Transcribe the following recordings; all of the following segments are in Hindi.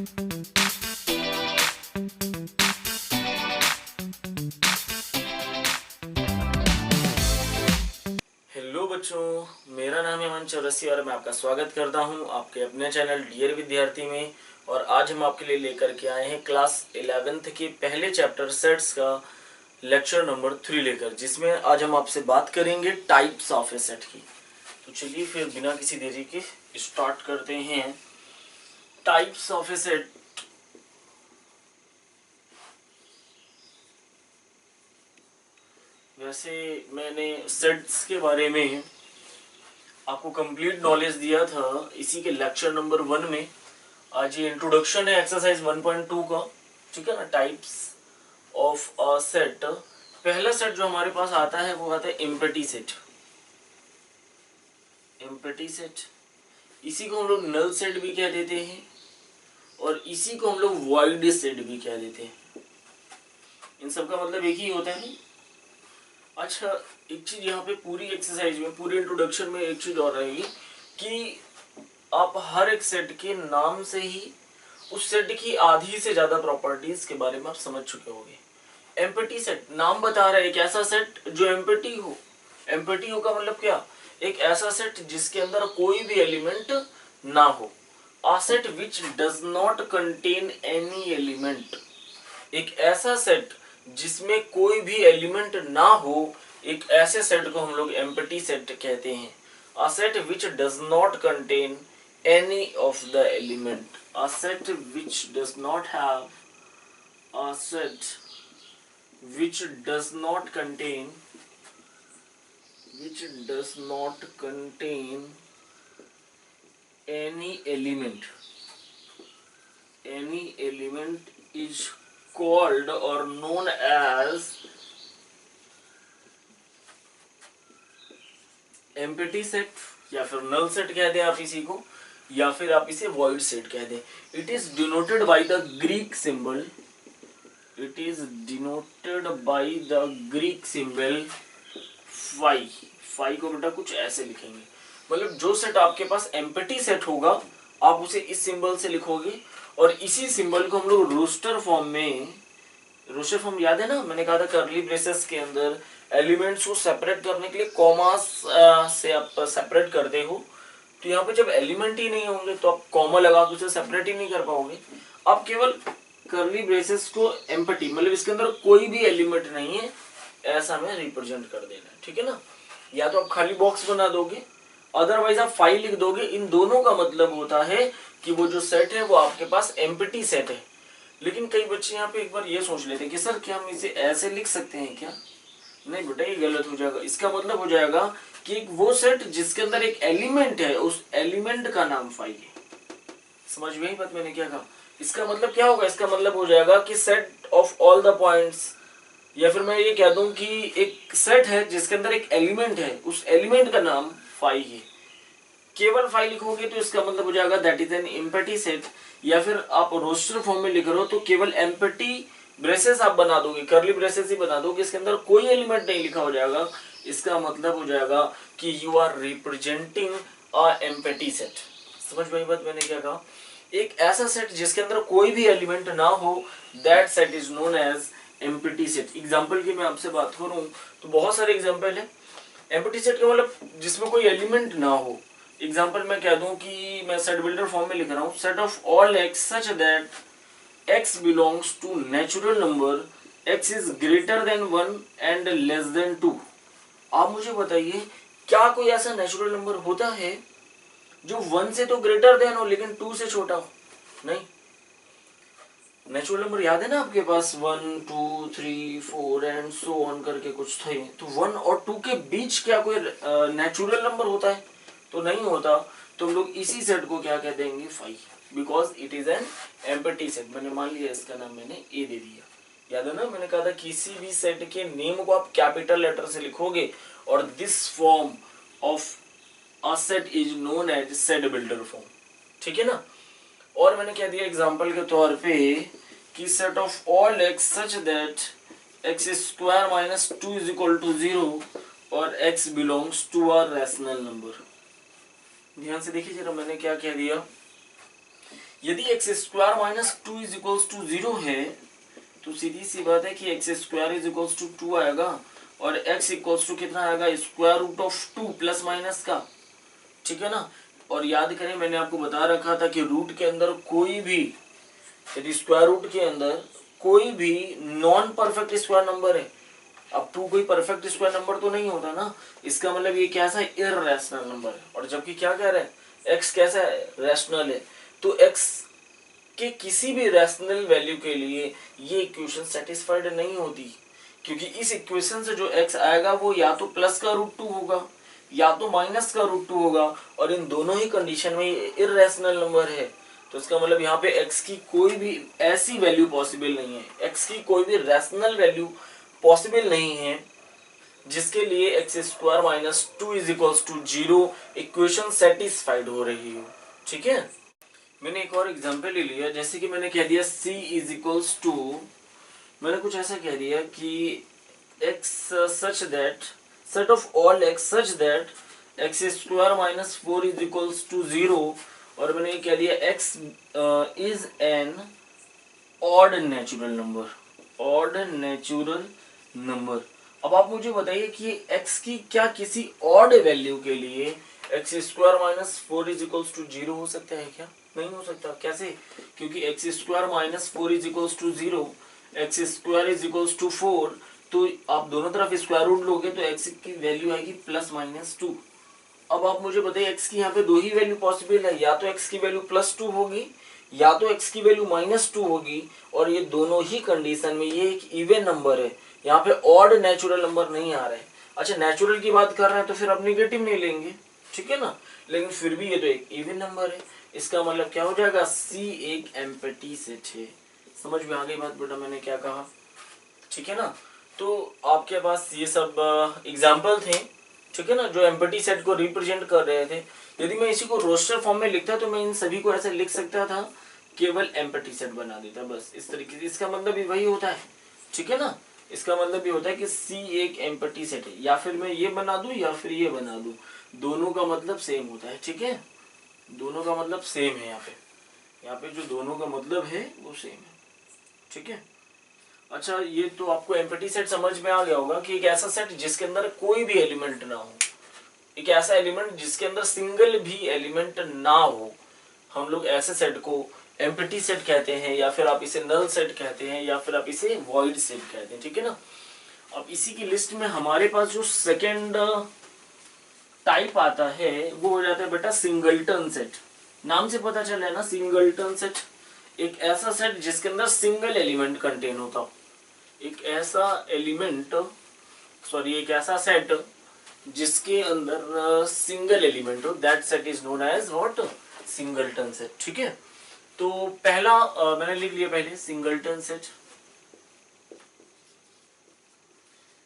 हेलो बच्चों, मेरा नाम है हिमांशु चौरसिया और मैं आपका स्वागत करता हूं आपके अपने चैनल डियर विद्यार्थी में। और आज हम आपके लिए लेकर के आए हैं क्लास 11th के पहले चैप्टर सेट्स का लेक्चर नंबर 3 लेकर, जिसमें आज हम आपसे बात करेंगे टाइप्स ऑफ ए सेट की। तो चलिए फिर बिना किसी देरी के स्टार्ट करते हैं। Types of a set. वैसे मैंने सेट्स के बारे में आपको कंप्लीट नॉलेज दिया था इसी के लेक्चर नंबर 1 में। आज ये इंट्रोडक्शन है एक्सरसाइज 1.2 का, ठीक है ना। Types of a set. पहला सेट जो हमारे पास आता है वो आता है एम्प्टी सेट। एम्प्टी सेट, इसी को हम लोग नल सेट भी कह देते हैं और इसी को हम लोग वॉइड सेट भी कह देते हैं। इन सब का मतलब एक ही होता है। अच्छा, एक चीज यहाँ पे पूरी एक्सरसाइज में, पूरी इंट्रोडक्शन में एक चीज और रहेगी कि आप हर एक सेट के नाम से ही उस सेट की आधी से ज्यादा प्रॉपर्टीज के बारे में आप समझ चुके होंगे। एम्प्टी सेट नाम बता रहा है एक ऐसा सेट जो एम्प्टी हो। एम्प्टी हो का मतलब क्या? एक ऐसा सेट जिसके अंदर कोई भी एलिमेंट ना हो। A set which does not contain any element. एक ऐसा सेट जिसमें कोई भी एलिमेंट ना हो, एक ऐसे सेट को हम लोग एम्प्टी सेट कहते हैं। A set which does not contain any of the element. A set which does not have a set which does not contain any element is called or known as empty set, या फिर null set कह दें आप इसी को, या फिर आप इसे void set कह दें। It is denoted by the Greek symbol phi। phi को बेटा कुछ ऐसे लिखेंगे, मतलब जो सेट आपके पास एम्प्टी सेट होगा आप उसे इस सिंबल से लिखोगे और इसी सिंबल को हम लोग रोस्टर फॉर्म में, रोस्टर फॉर्म याद है ना, मैंने कहा था कर्ली ब्रेसेस के अंदर एलिमेंट्स को सेपरेट करने के लिए कॉमा से आप सेपरेट करते हो। तो यहाँ पे जब एलिमेंट ही नहीं होंगे तो आप कॉमा लगा के उसे सेपरेट ही नहीं कर पाओगे। आप केवल कर्ली ब्रेसेस को एम्प्टी, मतलब इसके अंदर कोई भी एलिमेंट नहीं है, ऐसा हमें रिप्रेजेंट कर देना है, ठीक है ना। या तो आप खाली बॉक्स बना दोगे, अदरवाइज आप फाइल लिख दोगे। इन दोनों का मतलब होता है कि वो जो सेट है वो आपके पास एम्प्टी सेट है। लेकिन कई बच्चे यहाँ पे एक बार ये सोच लेते हैं कि सर क्या हम इसे ऐसे लिख सकते हैं क्या? नहीं बेटा, ये गलत हो जाएगा। इसका मतलब हो जाएगा कि एक वो सेट जिसके अंदर एक एलिमेंट है, उस एलिमेंट का नाम फाइल है। समझ में आई बात मैंने क्या कहा? इसका मतलब क्या होगा? इसका मतलब हो जाएगा कि set of all the points, या फिर मैं ये कह दूं कि एक सेट है जिसके अंदर एक एलिमेंट है, उस एलिमेंट का नाम फाइल है। केवल फाइल लिखोगे तो इसका मतलब हो जाएगा that is an empty set. या फिर आप रोस्टर फॉर्म में लिख रहे हो तो केवल एम्प्टी ब्रेसेस आप बना दोगे, कर्ली ब्रेसेस ही बना दोगे, इसके अंदर कोई एलिमेंट नहीं लिखा हो जाएगा। इसका मतलब हो जाएगा कि you are representing a empty set. समझ में आई बात मैंने क्या कहा? एक ऐसा सेट जिसके अंदर कोई भी एलिमेंट ना हो, that set is known as empty set. Example की मैं आपसे बात करूं तो बहुत सारे एग्जांपल है एम्प्टी सेट का, मतलब जिसमें कोई एलिमेंट ना हो। एग्जांपल मैं कह दूं कि मैं सेट बिल्डर फॉर्म में लिख रहा हूं, set of all x such that x belongs to natural number, x is greater than 1 and less than 2। आप मुझे बताइए, क्या कोई ऐसा नेचुरल नंबर होता है जो 1 से तो ग्रेटर देन हो लेकिन 2 से छोटा हो? नहीं। नेचुरल नंबर याद है ना आपके पास, 1 2 3 4 एंड सो ऑन करके कुछ थे। तो 1 और 2 के बीच क्या कोई नेचुरल नंबर होता है? तो नहीं होता। तो हम लोग इसी सेट को क्या कह देंगे? Five, because it is an empty set. मैंने मान लिया इसका नाम मैंने ए दे दिया। याद है ना, मैंने कहा था किसी भी सेट के नेम को आप कैपिटल लेटर से लिखोगे और this form of a set is known as set builder form, ठीक है ना। और मैंने कह दिया एग्जांपल के तौर पे कि set of all x such that x square minus 2 is equal to 0 और x belongs to a rational number. ध्यान से देखिए जरा, मैंने क्या कह दिया यदि x square minus two is equals to 0 है तो सीधी सी बात है कि x square is equals to 2 आएगा और एक्स इक्वल्स टू कितना आएगा, square root of 2 plus minus का, ठीक है ना। और याद करें मैंने आपको बता रखा था कि रूट के अंदर कोई भी, यदि स्क्वायर रूट के अंदर कोई भी नॉन परफेक्ट स्क्वायर नंबर है, अब 2 कोई परफेक्ट स्क्वायर नंबर तो नहीं होता ना, इसका मतलब ये कैसा है, इररेशनल नंबर है। और जबकि क्या कह रहे हैं, एक्स कैसा है, रैशनल है, तो एक्स के किसी भी रैशनल वैल्यू के लिए ये इक्वेशन सेटिस्फाइड नहीं होती, क्योंकि इस इक्वेशन से जो एक्स आएगा वो या तो प्लस का रूट 2 होगा या तो माइनस का रूट 2 होगा, और इन दोनों ही कंडीशन में ये इररेशनल नंबर है। तो इसका मतलब यहाँ पे एक्स की कोई भी ऐसी वैल्यू पॉसिबल नहीं है, एक्स की कोई भी रैशनल वैल्यू पॉसिबल नहीं है जिसके लिए x square minus 2 is equals to 0 equation satisfied हो रही हो, ठीक है। मैंने एक और एग्जांपल ले लिया, जैसे कि मैंने कह दिया c इज इक्वल्स टू, मैंने कुछ ऐसा कह दिया कि x such that set of all x such that x square minus 4 is equals to 0, और मैंने कह दिया x is an odd natural number, odd natural number. अब आप मुझे बताइए कि x की क्या किसी ऑड वैल्यू के लिए x square minus 4 is equals to 0 हो सकता है क्या? नहीं हो सकता। कैसे? क्योंकि x square minus 4 is equals to 0, x square is equals to 4, तो आप दोनों तरफ स्क्वायर रूट लोगे तो एक्स की वैल्यू आएगी प्लस माइनस 2। अब आप मुझे बताइए एक्स की यहाँ पे दो ही वैल्यू पॉसिबल है, या तो एक्स की वैल्यू प्लस 2 होगी या तो एक्स की वैल्यू माइनस 2 होगी, और ये दोनों ही कंडीशन में ये एक इवन नंबर है, यहाँ पे ऑड नेचुरल नंबर नहीं आ रहे हैं। अच्छा नेचुरल की बात कर रहे हैं तो फिर आप निगेटिव नहीं लेंगे, ठीक है ना, लेकिन फिर भी ये तो एक इवन नंबर है, इसका मतलब क्या हो जाएगा, सी एक एम्प्टी सेट है। समझ में आ गई बात बेटा मैंने क्या कहा, ठीक है ना। तो आपके पास ये सब एग्जाम्पल थे, ठीक है ना, जो एम्प्टी सेट को रिप्रेजेंट कर रहे थे। यदि मैं इसी को रोस्टर फॉर्म में लिखता तो मैं इन सभी को ऐसे लिख सकता था, केवल एम्प्टी सेट बना देता बस इस तरीके से। इसका मतलब भी वही होता है, ठीक है ना, इसका मतलब भी होता है कि सी एक एम्प्टी सेट है, या फिर मैं ये बना दूं या फिर ये बना दूं, दोनों का मतलब सेम होता है, ठीक है, दोनों का मतलब सेम है। यहाँ पे जो दोनों का मतलब है वो सेम है, ठीक है। अच्छा ये तो आपको एम्प्टी सेट समझ में आ गया होगा कि एक ऐसा सेट जिसके अंदर कोई भी एलिमेंट ना हो, एक ऐसा एलिमेंट जिसके अंदर सिंगल भी एलिमेंट ना हो, हम लोग ऐसे सेट को एम्प्टी सेट कहते हैं, या फिर आप इसे नल सेट कहते हैं, या फिर आप इसे वॉइड सेट कहते हैं, ठीक है ना। अब इसी की लिस्ट में हमारे पास जो सेकेंड टाइप आता है वो हो जाता है बेटा सिंगलटन सेट। नाम से पता चल रहा है ना, सिंगलटन सेट, एक ऐसा सेट जिसके अंदर सिंगल एलिमेंट कंटेन होता हो, एक ऐसा एलिमेंट सॉरी एक ऐसा सेट जिसके अंदर सिंगल एलिमेंट हो, that set is known as what, singleton set, ठीक है। तो पहला मैंने लिख लिया पहले सिंगलटन सेट।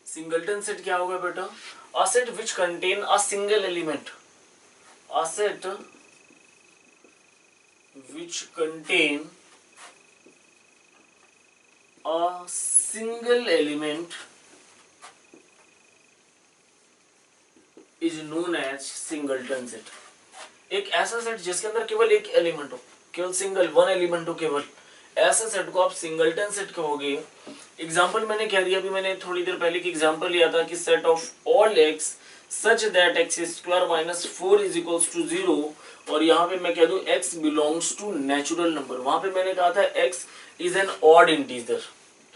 सिंगलटन सेट क्या होगा बेटा, a set which contain a single element, a set which contain a single element is known as singleton set। एक ऐसा सेट जिसके अंदर केवल एक एलिमेंट हो, केवल सिंगल वन एलिमेंट हो केवल, ऐसा सेट को आप सिंगलटन सेट कहोगे। एग्जाम्पल मैंने कह दिया, अभी मैंने थोड़ी देर पहले की एग्जाम्पल लिया था कि set of all x such that x square minus 4 is equals to 0, और यहाँ पे मैं कह दूं x belongs to natural number. वहां पे मैंने कहा था x is an odd integer,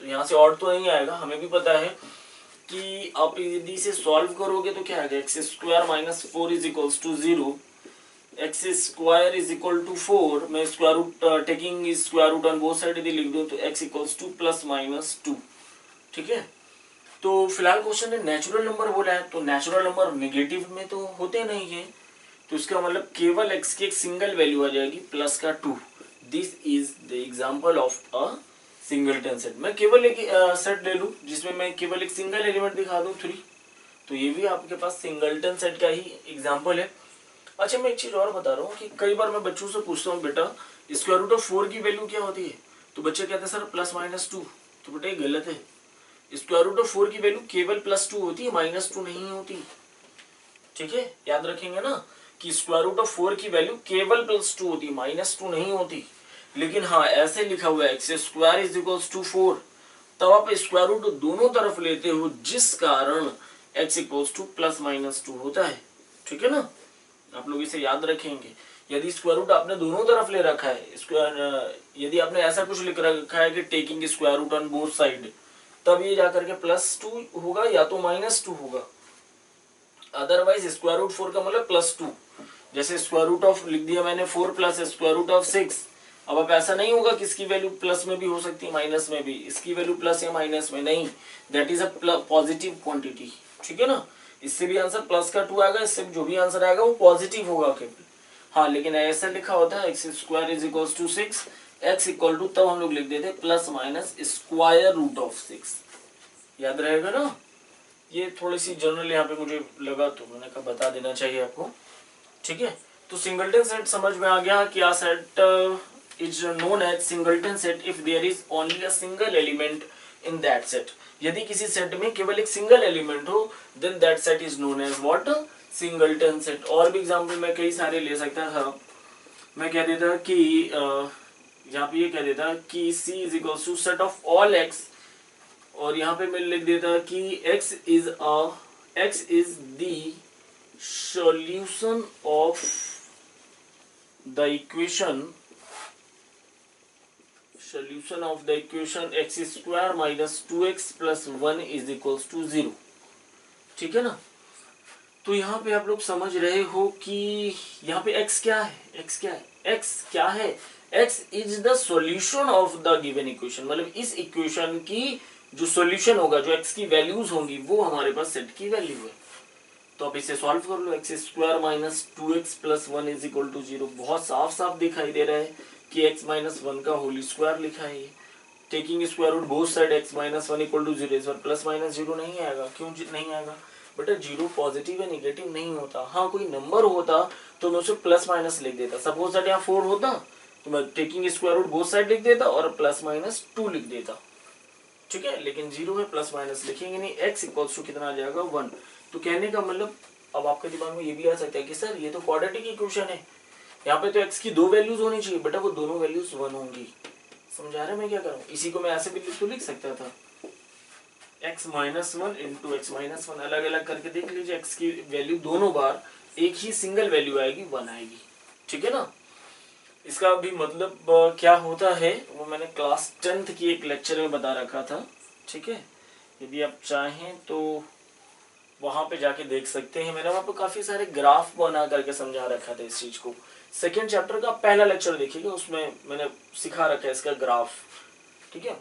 तो यहाँ से ऑड तो नहीं आएगा, हमें भी पता है कि आप यदि से सॉल्व करोगे तो क्या आएगा, x square minus 4 is equals to 0, x square is equal to 4, मैं square root taking square root on both side यदि लिख दूं तो x equals to plus minus 2, ठीक है। तो फिलहाल क्वेश्चन ने नेचुरल नंबर बोला है, तो नेचुरल नंबर नेगेटिव में तो होते नहीं है, तो इसका मतलब केवल x की एक सिंगल वैल्यू आ जाएगी प्लस का 2। This is the example of a singleton set. मैं केवल एक सेट ले लूं जिसमें मैं केवल एक सिंगल एलिमेंट दिखा दूं 3, तो ये भी आपके पास सिंगलटन सेट का ही एग्जाम्पल है। अच्छा मैं एक चीज और बता रहा हूँ कि कई बार मैं बच्चों से पूछता हूँ बेटा स्क्वायर रूट ऑफ 4 की वैल्यू क्या होती है, तो बच्चे कहते हैं सर प्लस माइनस 2, तो बेटा ये गलत है। स्क्वायर रूट ऑफ 4 की वैल्यू केवल प्लस 2 होती है, माइनस 2 नहीं होती, ठीक है, याद रखेंगे ना कि स्क्वायर रूट ऑफ 4 की वैल्यू केवल प्लस 2 होती है, माइनस 2 नहीं होती। लेकिन हाँ ऐसे लिखा हुआ है x square is equals to 4, तब आप स्क्वायर रूट दोनों तरफ लेते हो, जिस कारण x equals to plus minus 2 होता है। ठीक है ना, आप लोग इसे याद रखेंगे। यदि स्क्वायर रूट आपने दोनों तरफ ले रखा है, स्क्वायर यदि आपने ऐसा कुछ लिख रखा है कि taking square root on both side, तब ये जाकर के +2 होगा या तो -2 होगा। अदरवाइज स्क्वायर रूट 4 का मतलब +2, जैसे स्क्वायर रूट ऑफ लिख दिया मैंने 4 प्लस स्क्वायर रूट ऑफ 6। अब आप ऐसा नहीं होगा कि इसकी वैल्यू प्लस में भी हो सकती है माइनस में भी, इसकी वैल्यू प्लस या माइनस में नहीं, that is a positive quantity. ठीक है ना, इससे भी आंसर प्लस का 2 आएगा, इससे जो भी आंसर आएगा वो पॉजिटिव होगा केवल। हाँ लेकिन ऐसा लिखा होता है x square is equals to 6, x equal to, तब हम लोग लिख देते plus minus square root of 6। याद रहेगा ना, ये थोड़ी सी जनरल यहाँ पे मुझे लगा तो मैंने कहा बता देना चाहिए आपको। ठीक है, तो सिंगलटन सेट समझ में आ गया कि a set is known as singleton set if there is only a single element in that set. यदि किसी सेट में केवल एक सिंगल एलिमेंट हो, then that set is known as what, singleton set. और भी एग्जांपल मैं कई सारे ले सकता था। मैं कह देता कि यहाँ पे ये कह देता कि C is equal to set of all x, और यहाँ पे मैं लिख देता कि x is the solution of the equation x square minus 2x plus 1 is equals to 0। ठीक है ना, तो यहाँ पे आप लोग समझ रहे हो कि यहाँ पे x क्या है, x क्या है, x is the solution of the given equation, मतलब इस इक्वेशन की जो सॉल्यूशन होगा, जो x की वैल्यूज होंगी, वो हमारे पास सेट की वैल्यू है। तो आप इसे सॉल्व कर लो, x square minus 2x plus 1 is equal to 0। बहुत साफ साफ दिखाई दे रहा है कि x माइनस 1 का होल स्क्वायर लिखा है ये। Taking square root both side x minus 1 equal to 0, इस बार प्लस माइनस 0 नहीं आएगा। क्यों नहीं आएगा बेटा, 0 पॉजिटिव या निगेटिव नहीं होता। हाँ कोई नंबर होता तो मैं उसे प्लस माइनस लिख देता, सपोज दैट यहाँ 4 होता तो मैं taking square root both side लिख देता और प्लस माइनस 2 लिख देता। ठीक है, लेकिन 0 में प्लस माइनस लिखेंगे नहीं, x इक्वल्स टू कितना आ जाएगा 1। तो कहने का मतलब अब आपके दिमाग में ये भी आ सकता है कि सर ये तो क्वाड्रेटिक इक्वेशन है, यहाँ पे तो x की 2 वैल्यूज होनी चाहिए। बेटा वो दोनों वैल्यूज 1 होंगी। समझा रहे मैं क्या कर रहा हूँ, इसी को मैं ऐसे भी तो लिख सकता था, x minus 1 into x minus 1, अलग अलग करके देख लीजिए, x की वैल्यू दोनों बार एक ही सिंगल वैल्यू आएगी, 1 आएगी। ठीक है ना, इसका भी मतलब क्या होता है वो मैंने क्लास 10th की एक लेक्चर में बता रखा था। ठीक है, यदि आप चाहें तो वहां पे जाके देख सकते हैं। मैंने वहां पे काफी सारे ग्राफ बना करके समझा रखा था इस चीज को। सेकेंड चैप्टर का पहला लेक्चर देखिएगा, उसमें मैंने सिखा रखा है इसका ग्राफ। ठीक है,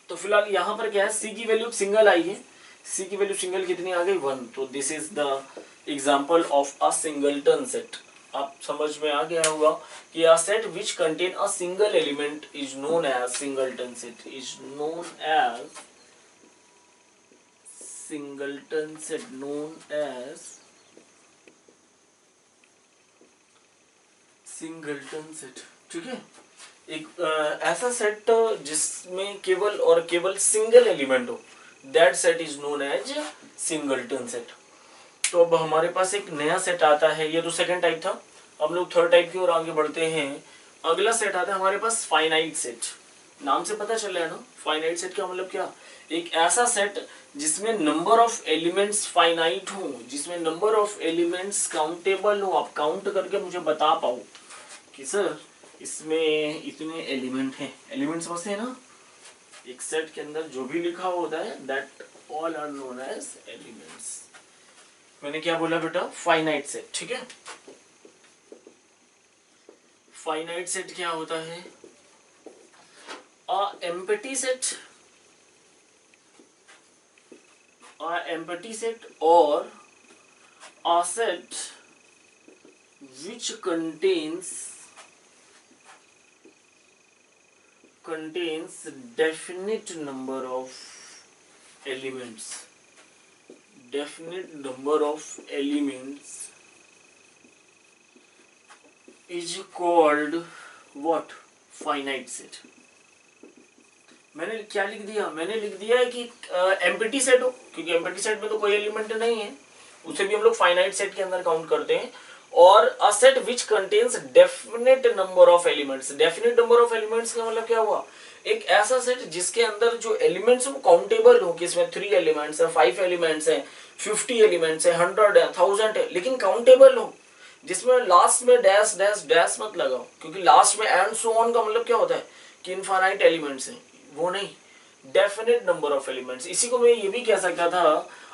तो फिलहाल यहाँ पर क्या है, सी की वैल्यू सिंगल आई है, सी की वैल्यू सिंगल कितनी आ गई 1। तो this is the example of a singleton set. आप समझ में आ गया होगा कि a set which contain a single element is known as singleton set, is known as singleton set, known as singleton set। ठीक है, एक ऐसा सेट जिसमें केवल और केवल सिंगल एलिमेंट हो, that set is known as singleton set. तो अब हमारे पास एक नया सेट आता है, ये तो सेकंड टाइप था, अब लोग थर्ड टाइप की ओर आगे बढ़ते हैं। अगला सेट आता है हमारे पास फाइनाइट सेट। नाम से पता चल रहा है ना, फाइनाइट सेट का मतलब क्या, एक ऐसा सेट जिसमें नंबर ऑफ एलिमेंट्स फाइनाइट हो, जिसमें नंबर ऑफ एलिमेंट्स काउंटेबल हो, आप काउंट करके मुझे बता पाओ कि सर इसमें इतने एलिमेंट हैं। एलिमेंट समझते हैं ना, एक सेट के अंदर जो भी लिखा होता है that all are known as elements. मैंने क्या बोला बेटा, फाइनाइट सेट। ठीक है, फाइनाइट सेट क्या होता है, एम्प्टी सेट, एम्प्टी सेट और a set which contains definite number of elements, definite number of elements is called what, finite set। मैंने क्या लिख दिया, मैंने लिख दिया है कि एम्प्टी सेट हो, क्योंकि एम्प्टी सेट में तो कोई एलिमेंट नहीं है, उसे भी हम लोग फाइनाइट सेट के अंदर काउंट करते हैं। और a set which contains definite number of elements. Definite number of elements का मतलब क्या हुआ, एक ऐसा सेट जिसके अंदर जो एलिमेंट्स वो काउंटेबल हो, कि इसमें 3 एलिमेंट्स है, 5 एलिमेंट्स है, 50 एलिमेंट्स है, 100 है, 1000 है, लेकिन काउंटेबल हो, जिसमें लास्ट में डैश डैश डैश मत लगाओ, क्योंकि लास्ट में एंड सो ऑन का मतलब क्या होता है कि इनफाइनाइट एलिमेंट्स हैं, वो नहीं, डेफिनेट नंबर ऑफ एलिमेंट्स। इसी को मैं ये भी कह सकता था,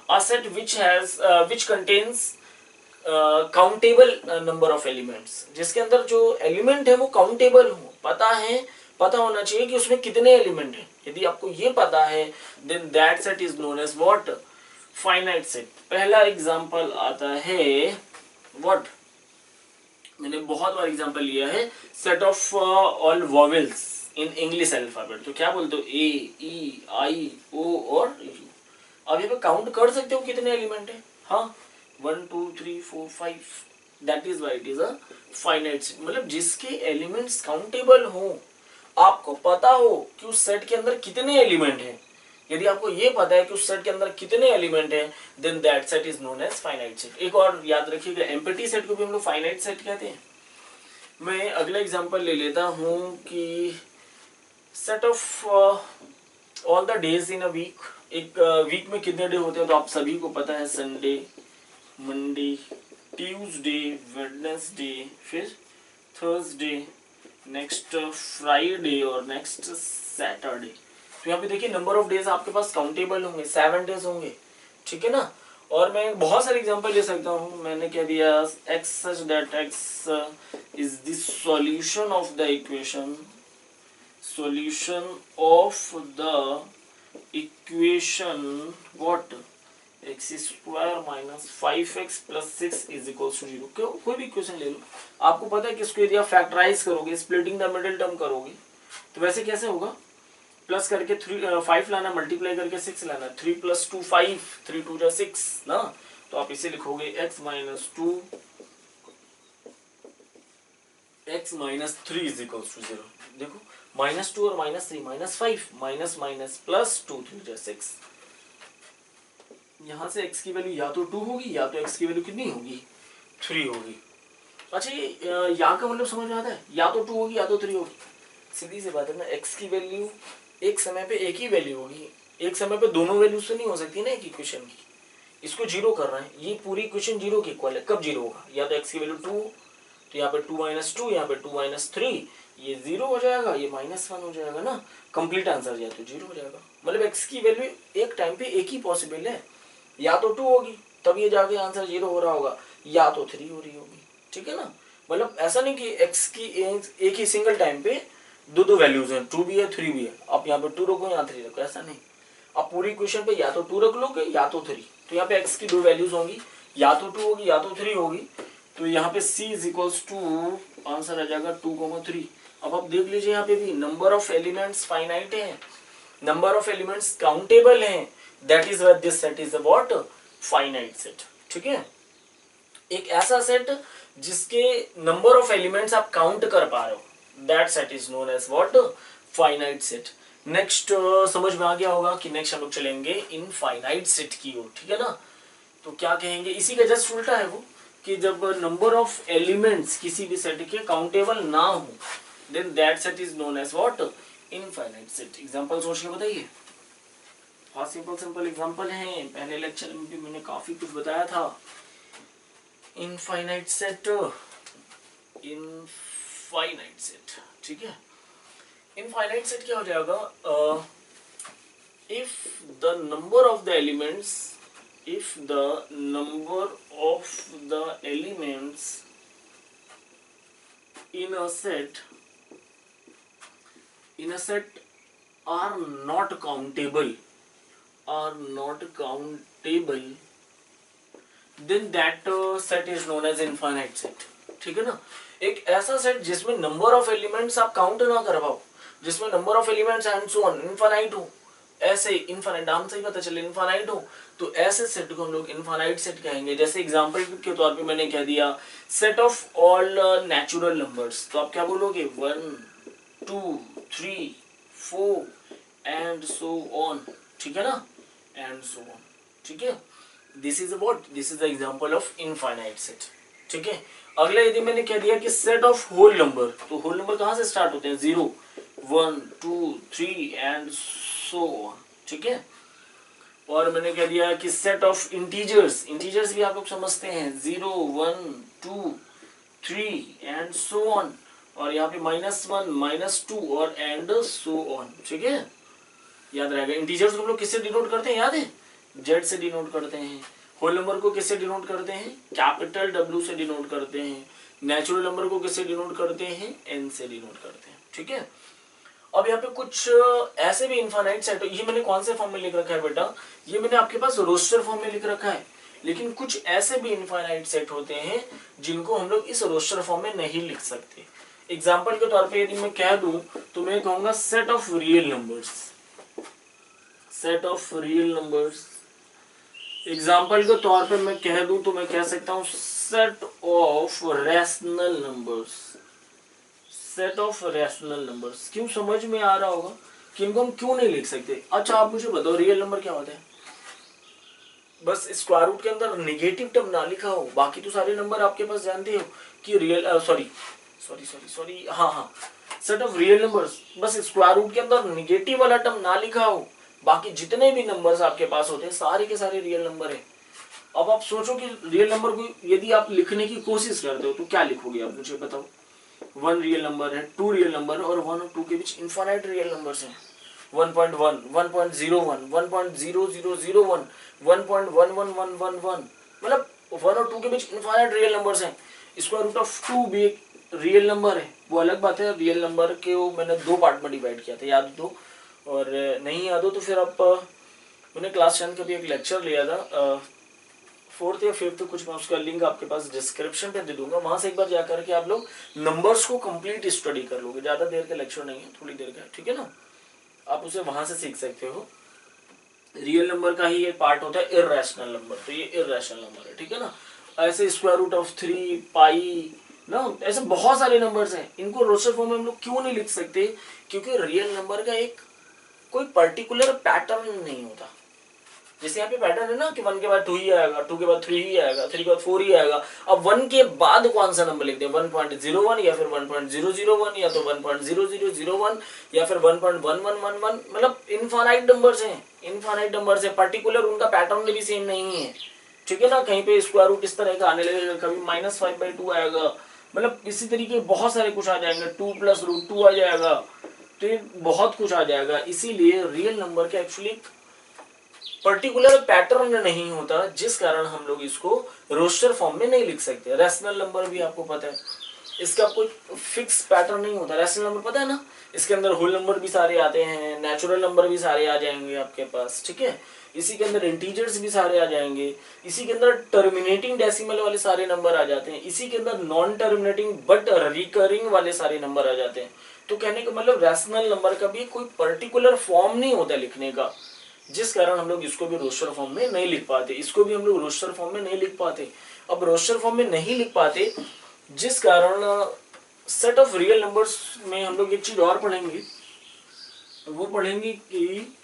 a set which contains countable number of elements, जिसके अंदर जो एलिमेंट है वो काउंटेबल हो, पता होना चाहिए कि उसमें कितने एलिमेंट हैं। यदि आपको ये पता है then that set is known as what, finite set. पहला एग्जांपल आता है व्हाट, मैंने बहुत बार एग्जांपल लिया है, set of all vowels in English alphabet. तो क्या बोलते हो, ए ई आई ओ और यू। अब यहाँ पे काउंट कर सकते हो कितने एलिमेंट है, हाँ 1 2 3 4 5, that is why it is a finite set. मतलब जिसके एलिमेंट्स काउंटेबल हो, आपको पता हो कि उस सेट के अंदर कितने एलिमेंट हैं। यदि आपको ये पता है कि उस सेट के अंदर कितने एलिमेंट हैं, then that set is known as finite set. एक और याद रखिएगा, एम्प्टी सेट को भी हम लोग फाइनाइट सेट कहते हैं। मैं अगला एग्जांपल ले लेता हूं कि set of all the days in a week. एक वीक में कितने डे होते हैं तो आप सभी को पता है, संडे, मंडे, ट्यूसडे, वेडनेसडे, फिर थर्सडे, नेक्स्ट फ्राइडे और नेक्स्ट सैटरडे। तो यहाँ पे देखिए नंबर ऑफ डेज आपके पास काउंटेबल होंगे, 7 डेज होंगे, ठीक है ना। और मैं बहुत सारे एग्जांपल ले सकता हूँ। मैंने कह दिया x such that x is the solution of the equation, solution of the equation what, x square minus 5x plus 6 is equal to 0। क्यों, कोई भी इक्वेशन ले लो, आपको पता है कि इसको यदि आप फैक्टराइज करोगे, स्प्लिटिंग द मिडिल टर्म करोगे, तो वैसे कैसे होगा, प्लस करके 5 लाना, मल्टीप्लाई करके 6 लाना, 3 प्लस 2 5, 3 2 6 ना। तो आप इसे लिखोगे x minus 3 is equal to 0। देखो -2 और -3, -5, माइनस माइनस प्लस 2 3 6। यहाँ से x की वैल्यू या तो 2 होगी, या तो x की वैल्यू कितनी होगी, 3 होगी। अच्छा ये यहाँ का मतलब समझ में आता है, या तो 2 होगी या तो 3 होगी। सीधी सी बात है ना, x की वैल्यू एक समय पे एक ही वैल्यू होगी, एक समय पे दोनों वैल्यूज तो नहीं हो सकती ना एक इक्वेशन की। इसको जीरो कर रहे हैं, ये पूरी इक्वेशन जीरो की इक्वल है। कब जीरो होगा, या तो x की वैल्यू 2, तो यहाँ पे 2 - 2, यहाँ पे 2 - 3, ये 0 हो जाएगा, ये -1 हो जाएगा ना। कंप्लीट आंसर या तो 0 हो जाएगा। मतलब x की वैल्यू एक टाइम पे एक ही पॉसिबल है, या तो 2 होगी तब ये जाके आंसर 0 हो रहा होगा, या तो 3 हो रही होगी, ठीक है ना। मतलब ऐसा नहीं कि x की एक ही सिंगल टाइम पे दो वैल्यूज हैं, 2 भी है 3 भी है, आप यहाँ पे 2 रखो यहाँ 3 रखो, ऐसा नहीं। आप पूरी इक्वेशन पे या तो 2 रख लोगे या तो 3, तो यहाँ पे x की 2 वैल्यूज होंगी, या तो 2 होगी या तो 3 होगी। तो यहाँ पे c is equals to, answer आ जाएगा 2,3। अब आप देख लीजिए यहाँ पे भी नंबर ऑफ एलिमेंट्स फाइनाइट है, नंबर ऑफ एलिमेंट्स काउंटेबल हैं, that is what this set is what, finite set, ठीक है। एक ऐसा सेट जिसके नंबर ऑफ एलिमेंट्स आप काउंट कर पा रहे हो, that set is known as what, finite set. Next समझ में आ गया होगा कि नेक्स्ट हम लोग चलेंगे इनफाइनाइट सेट की ओर, ठीक है ना। तो क्या कहेंगे, इसी का जस्ट उल्टा है वो, कि जब नंबर ऑफ एलिमेंट्स किसी भी सेट के काउंटेबल ना हो, then that set is known as what, infinite set. Example सोच के बताइए, बहुत सिंपल एग्जांपल हैं, पहले लेक्चर में भी मैंने काफी कुछ बताया था। इनफाइनाइट सेट, इनफाइनाइट सेट, ठीक है। इनफाइनाइट सेट क्या हो जाएगा, if the number of the elements, if the number of the elements in a set are not countable, then that set is known as infinite set, ठीक है ना। एक ऐसा सेट जिसमें नंबर ऑफ एलिमेंट्स आप काउंट ना कर पाओ, जिसमें number of elements and so on infinite हो, ऐसे इनफाइनाइट नाम से ही पता चले इनफाइनाइट हो, तो ऐसे सेट को हम लोग इनफाइनाइट सेट कहेंगे। जैसे एग्जांपल के तौर पे मैंने कह दिया set of all natural numbers, तो आप क्या बोलोगे 1 2 3 4 एंड सो ऑन, ठीक है ना, एंड सो ऑन, ठीक है। This is the example of infinite set, ठीक है। अगला यदि मैंने कह दिया कि सेट ऑफ होल नंबर, तो होल नंबर कहाँ से स्टार्ट होते हैं, 0 1 2 3 एंड सो ऑन, ठीक है। और मैंने कह दिया कि सेट ऑफ इंटीजर्स, इंटीजर्स भी आप लोग समझते हैं, 0 1 2 3 एंड सो ऑन, और यहाँ पे -1 -2 और एंड सो ऑन, ठीक है, याद रहेगा। इंटीजर्स को हम लोग किससे डिनोट करते हैं, याद है, जेड से डिनोट करते हैं। होल नंबर को किससे डिनोट करते हैं, कैपिटल डब्ल्यू से डिनोट करते हैं। नेचुरल नंबर को किससे डिनोट करते हैं, एन से डिनोट करते हैं, ठीक है। अब यहाँ पे कुछ ऐसे भी इनफाइनाइट सेट, ये मैंने कौन से फॉर्म में लिख रखा है बेटा, ये मैंने आपके पास रोस्टर फॉर्म में लिख रखा है, लेकिन कुछ ऐसे भी इनफाइनाइट सेट होते हैं जिनको हम लोग इस रोस्टर फॉर्म में नहीं लिख सकते। एग्जाम्पल के तौर पे यदि मैं कह दूं तो मैं कहूंगा set of real numbers, set of real numbers. Example के तौर पे मैं कह दूं तो मैं कह सकता हूं set of rational numbers, set of rational numbers. क्यों, समझ में आ रहा होगा कि इनको हम क्यों नहीं लिख सकते। अच्छा आप मुझे बताओ रियल नंबर क्या होता है, बस स्क्वायर रूट के अंदर नेगेटिव टर्म ना लिखा हो, बाकी तो सारे नंबर आपके पास जानते हो कि रियल, सॉरी हाँ, सेट ऑफ रियल नंबर्स, बस स्क्वायर रूट के अंदर नेगेटिव वाला टर्म ना लिखा हो, बाकी जितने भी नंबर्स आपके पास होते हैं सारे के सारे रियल नंबर है। अब आप सोचो कि रियल नंबर को यदि आप लिखने की कोशिश करते हो तो क्या लिखोगे आप, मुझे बताओ। 1 रियल नंबर है, 2 रियल नंबर है, और 1 और 2 के बीच इनफाइनाइट रियल नंबर्स हैं। 1.1 1.01 1.0001 1.11111, मतलब 1 और 2 के बीच इनफाइनाइट रियल नंबर्स हैं। स्क्वायर रूट ऑफ 2 भी एक रियल नंबर है, वो अलग बात है। रियल नंबर के वो मैंने 2 पार्ट में डिवाइड किया था, याद हो, और नहीं याद हो तो फिर आप, मैंने क्लास 10 का भी एक लेक्चर लिया था, 4th या 5th कुछ, मैं उसका लिंक आपके पास डिस्क्रिप्शन पे दे दूंगा, वहां से एक बार जाकर के आप लोग नंबर्स को कंप्लीट स्टडी कर लोगे। ज्यादा देर का लेक्चर नहीं है, थोड़ी देर का, ठीक है ना, आप उसे वहां से सीख सकते हो। रियल नंबर का ही एक पार्ट होता है इररेशनल नंबर, तो ये इररेशनल नंबर है, ठीक है ना। ऐसे स्क्वायर रूट ऑफ 3 पाई ना, ऐसे बहुत सारे नंबर्स हैं, इनको रोस्टर फॉर्म में हम लोग क्यों नहीं लिख सकते, क्योंकि रियल नंबर का एक कोई पर्टिकुलर पैटर्न नहीं होता। जैसे यहाँ पे पैटर्न है ना कि 1 के बाद 2 ही आएगा, 2 के बाद 3 ही आएगा, 3 के बाद 4 ही आएगा। अब 1 के बाद कौन सा नंबर लिखते हैं, 1.01 या फिर 1.001 या तो 1.0001 या फिर 1.1111, मतलब इनफाइनाइट नंबर्स हैं, इनफाइनाइट नंबर्स हैं, पर्टिकुलर उनका पैटर्न भी सेम नहीं है, ठीक है ना। कहीं पे स्क्वायर रूट इस तरह का आने लगेगा, कभी -5/2 आएगा, मतलब इसी तरीके बहुत सारे कुछ आ जाएंगे, 2 + √2 आ जाएगा, तो ये बहुत कुछ आ जाएगा। इसीलिए रियल नंबर का एक्चुअली पर्टिकुलर पैटर्न नहीं होता, जिस कारण हम लोग इसको रोस्टर फॉर्म में नहीं लिख सकते। रैशनल नंबर भी आपको पता है, इसका कोई फिक्स पैटर्न नहीं होता। रैशनल नंबर पता है ना, इसके अंदर होल नंबर भी सारे आते हैं, नेचुरल नंबर भी सारे आ जाएंगे आपके पास, ठीक है। इसी के अंदर इंटीजर्स भी सारे आ जाएंगे, इसी के अंदर टर्मिनेटिंग डेसिमल वाले सारे नंबर आ जाते हैं, इसी के अंदर नॉन टर्मिनेटिंग बट रिकरिंग वाले सारे नंबर आ जाते हैं। तो कहने का मतलब रैशनल नंबर का भी कोई पर्टिकुलर फॉर्म नहीं होता लिखने का, जिस कारण हम लोग इसको भी रोस्टर फॉर्म में नहीं लिख पाते, इसको भी हम लोग रोस्टर फॉर्म में नहीं लिख पाते। अब रोस्टर फॉर्म में नहीं लिख पाते, जिस कारण सेट ऑफ रियल नंबर्स में हम लोग एक चीज और पढ़ेंगे, वो पढ़ेंगे कि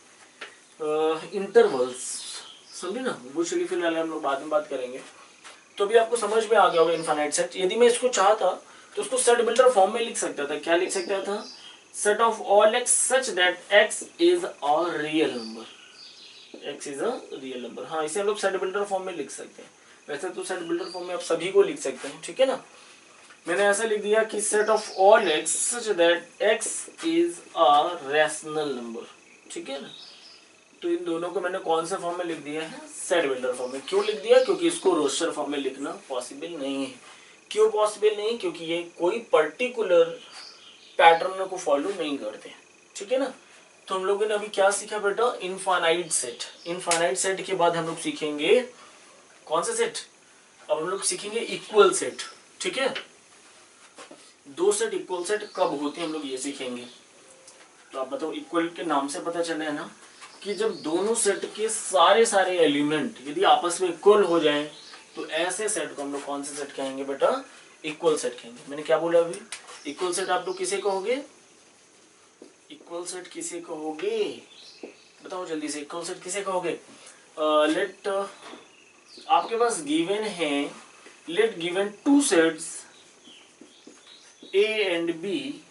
इंटरवल्स, समझे ना, वो चलिए फिलहाल हम लोग बाद में बात करेंगे। तो अभी आपको समझ में आ गया होगा इनफाइनाइट सेट। यदि मैं इसको चाहता तो उसको सेट बिल्डर फॉर्म में लिख सकता था। क्या लिख सकता था, set of all x such that x is a real number, x is a real number. हाँ, इसे हम लोग सेट बिल्डर फॉर्म में लिख सकते हैं। वैसे तो सेट बिल्डर फॉर्म में आप सभी को लिख सकते हैं, ठीक है ना। मैंने ऐसा लिख दिया कि set of all x such that x is a rational number, ठीक है ना। तो इन दोनों को मैंने कौन से फॉर्म में लिख दिया है, सेट बिल्डर फॉर्म में। क्यों लिख दिया, क्योंकि इसको रोस्टर फॉर्म में लिखना पॉसिबल नहीं है। क्यों पॉसिबल नहीं, क्योंकि ये कोई पर्टिकुलर पैटर्न को फॉलो नहीं करते, ठीक है ना। तो हम लोगों ने अभी क्या सीखा बेटा, इनफाइनाइट सेट। इनफाइनाइट सेट के बाद हम लोग सीखेंगे कौन सा सेट, अब हम लोग सीखेंगे इक्वल सेट, ठीक है। 2 सेट इक्वल सेट कब होते हैं हम लोग ये सीखेंगे। तो आप बताओ, इक्वल के नाम से पता चला है ना कि जब दोनों सेट के सारे एलिमेंट यदि आपस में इक्वल हो जाएं, तो ऐसे सेट को हम लोग कौन से सेट कहेंगे बेटा, इक्वल सेट कहेंगे। मैंने क्या बोला अभी, इक्वल सेट आप लोग किसे कहोगे, इक्वल सेट किसे कहोगे, बताओ जल्दी से, इक्वल सेट किसे कहोगे। लेट आपके पास गिवन है let given two sets A and B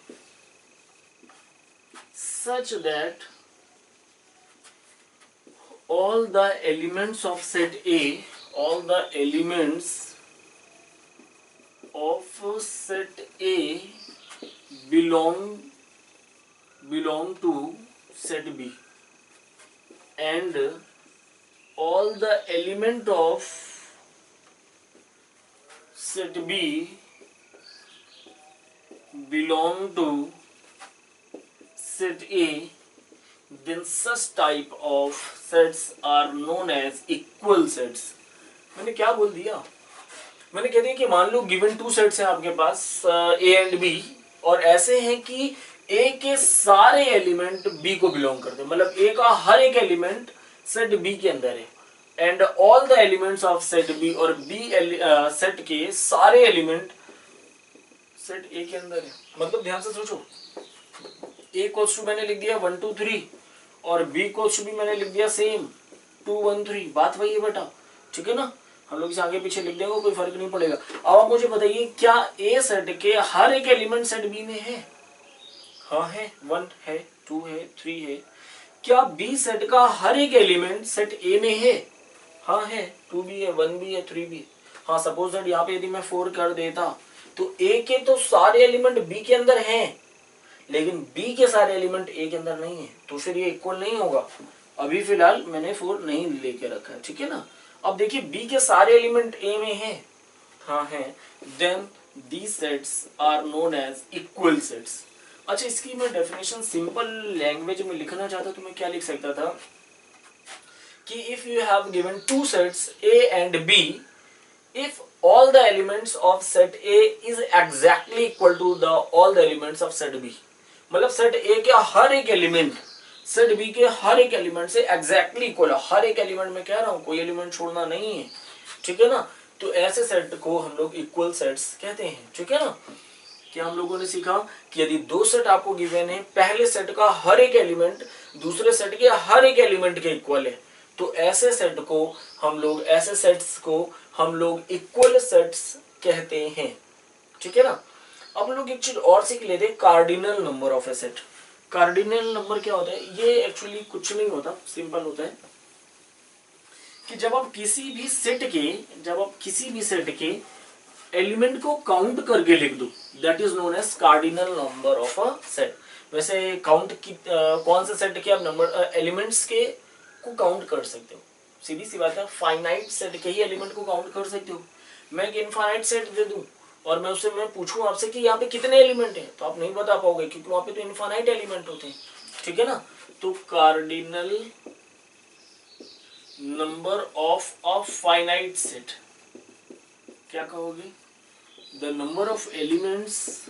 such that all the elements of set A, all the elements of set A belong to set B, and all the element of set B belong to set A, then such type of sets are known as equal sets. मैंने क्या बोल दिया? मैंने कह दिया कि मान लो गिवन टू सेट्स हैं आपके पास A एंड B, और ऐसे हैं कि A के सारे एलिमेंट B को बिलोंग करते हैं, मतलब A का हर एक एलिमेंट सेट B के अंदर है, and all the elements of set B, और B सेट के सारे एलिमेंट सेट A के अंदर है। मतलब ध्यान से सोचो, A कोल्स टू मैंने लिख दिया 1 2 3, और B कोल्स टू भी मैंने लिख दिया सेम 2 1 3, बात वही है बेटा, ठीक है ना। हम लोग इसे आगे पीछे लिख देंगे, कोई फर्क नहीं पड़ेगा। अब आप मुझे बताइए, क्या A सेट के हर एक एलिमेंट सेट B में है? हाँ है, 1 है, 2 है, 3 है। क्या B सेट का हर एक एलिमेंट सेट A में है? हाँ है, 2 भी है, 1 भी है, 3 भी है। हाँ, सपोज दैट यहाँ पे यदि मैं 4 कर देता तो A के तो सारे एलिमेंट B के अंदर हैं, लेकिन B के सारे एलिमेंट A के अंदर नहीं है, तो फिर ये इक्वल नहीं होगा। अभी फिलहाल मैंने 4 नहीं लेके रखा है, ठीक है ना। अब देखिए B के सारे एलिमेंट A में हैं, हाँ है, then these sets are known as equal sets। अच्छा, इसकी मैं डेफिनेशन सिंपल लैंग्वेज में लिखना चाहता तो मैं क्या लिख सकता था कि if you have given two sets A and B, if all the elements of set A is exactly equal to the all the elements of set B, मतलब सेट A के हर एक एलिमेंट सेट B के हर एक एलिमेंट से एग्जैक्टली इक्वल है, हर एक एलिमेंट में कह रहा हूँ, कोई एलिमेंट छोड़ना नहीं है, ठीक है ना। तो ऐसे सेट को हम लोग इक्वल सेट्स कहते हैं, ठीक है ना। क्या हम लोगों ने सीखा कि यदि दो सेट आपको गिवन है, पहले सेट का हर एक एलिमेंट दूसरे सेट के हर एक एलिमेंट के इक्वल है, तो ऐसे सेट को हम लोग, ऐसे सेट्स को हम लोग इक्वल सेट्स कहते हैं, ठीक है ना। अब लोग एक चीज और सीख लेते हैं, cardinal number of a set. Cardinal number क्या होता है? ये एक्चुअली कुछ नहीं होता, सिंपल होता है कि जब आप किसी भी सेट के एलिमेंट को काउंट करके लिख दो, that is known as cardinal number of a set. वैसे काउंट की कौन से सेट के आप नंबर एलिमेंट्स के को काउंट कर सकते हो? सीधी सी बात है, फाइनाइट सेट के ही एलिमेंट को काउंट कर सकते हो। मैं एक इनफाइनाइट सेट दे दूं और मैं उससे मैं पूछूं आपसे कि यहाँ पे कितने एलिमेंट हैं, तो आप नहीं बता पाओगे, क्योंकि वहां पे तो इनफाइनाइट एलिमेंट होते हैं, ठीक है ना। तो cardinal number of a finite set क्या कहोगे? The number of elements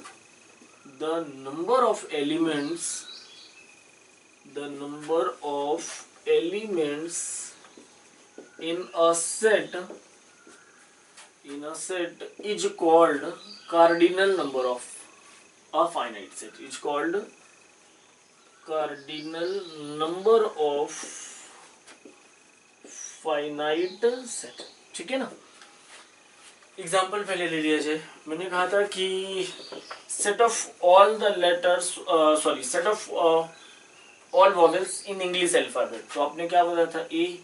in a set is called cardinal number of a finite set, is called cardinal number of finite set, ठीक है ना। एग्जाम्पल पहले ले लिया जाए, मैंने कहा था कि set of all the letters set of all vowels in English alphabet, तो आपने क्या बताया था? ए,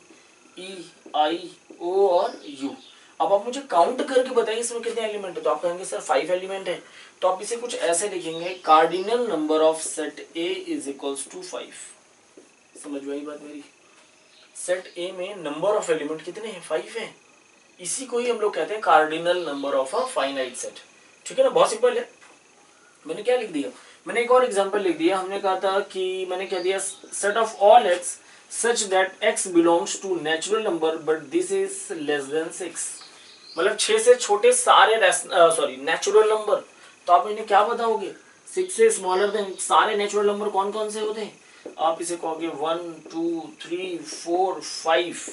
ई, आई, ओ और यू। अब आप मुझे काउंट करके बताइए इसमें कितने एलिमेंट है, तो आप कहेंगे सर 5 एलिमेंट है, तो आप इसे कुछ ऐसे लिखेंगे, cardinal number of set A is equals to 5। समझ में आई बात मेरी? सेट ए में नंबर ऑफ एलिमेंट कितने हैं? 5 है। इसी को ही हम लोग कहते हैं cardinal number of a finite set, ठीक है ना। बहुत सिंपल है। मैंने क्या लिख दिया? मैंने एक और एग्जांपल लिख दिया। हमने कहा था कि मैंने कह दिया set of all x such that x belongs to natural number but this is less than 6, मतलब 6 से छोटे सारे नेचुरल नंबर। तो आप इन्हें क्या बताओगे? 6 से स्मॉलर देन सारे नेचुरल नंबर कौन कौन से होते हैं? आप इसे कहोगे 1 2 3 4 5।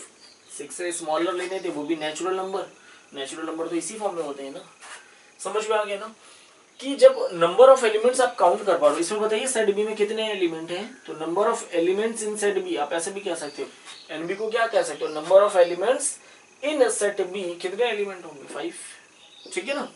6 से स्मॉलर लेने थे, वो भी नेचुरल नंबर तो इसी फॉर्म में होते हैं ना। समझ में आ गया ना कि जब नंबर ऑफ एलिमेंट्स आप काउंट कर पा रहे हो। इसमें बताइए सेट बी में कितने एलिमेंट हैं, तो number of elements in set B, आप ऐसे भी कह सकते हो, एनबी को क्या कह सकते हो? Number of elements in set B, कितने एलिमेंट होंगे? 5। ठीक है ना।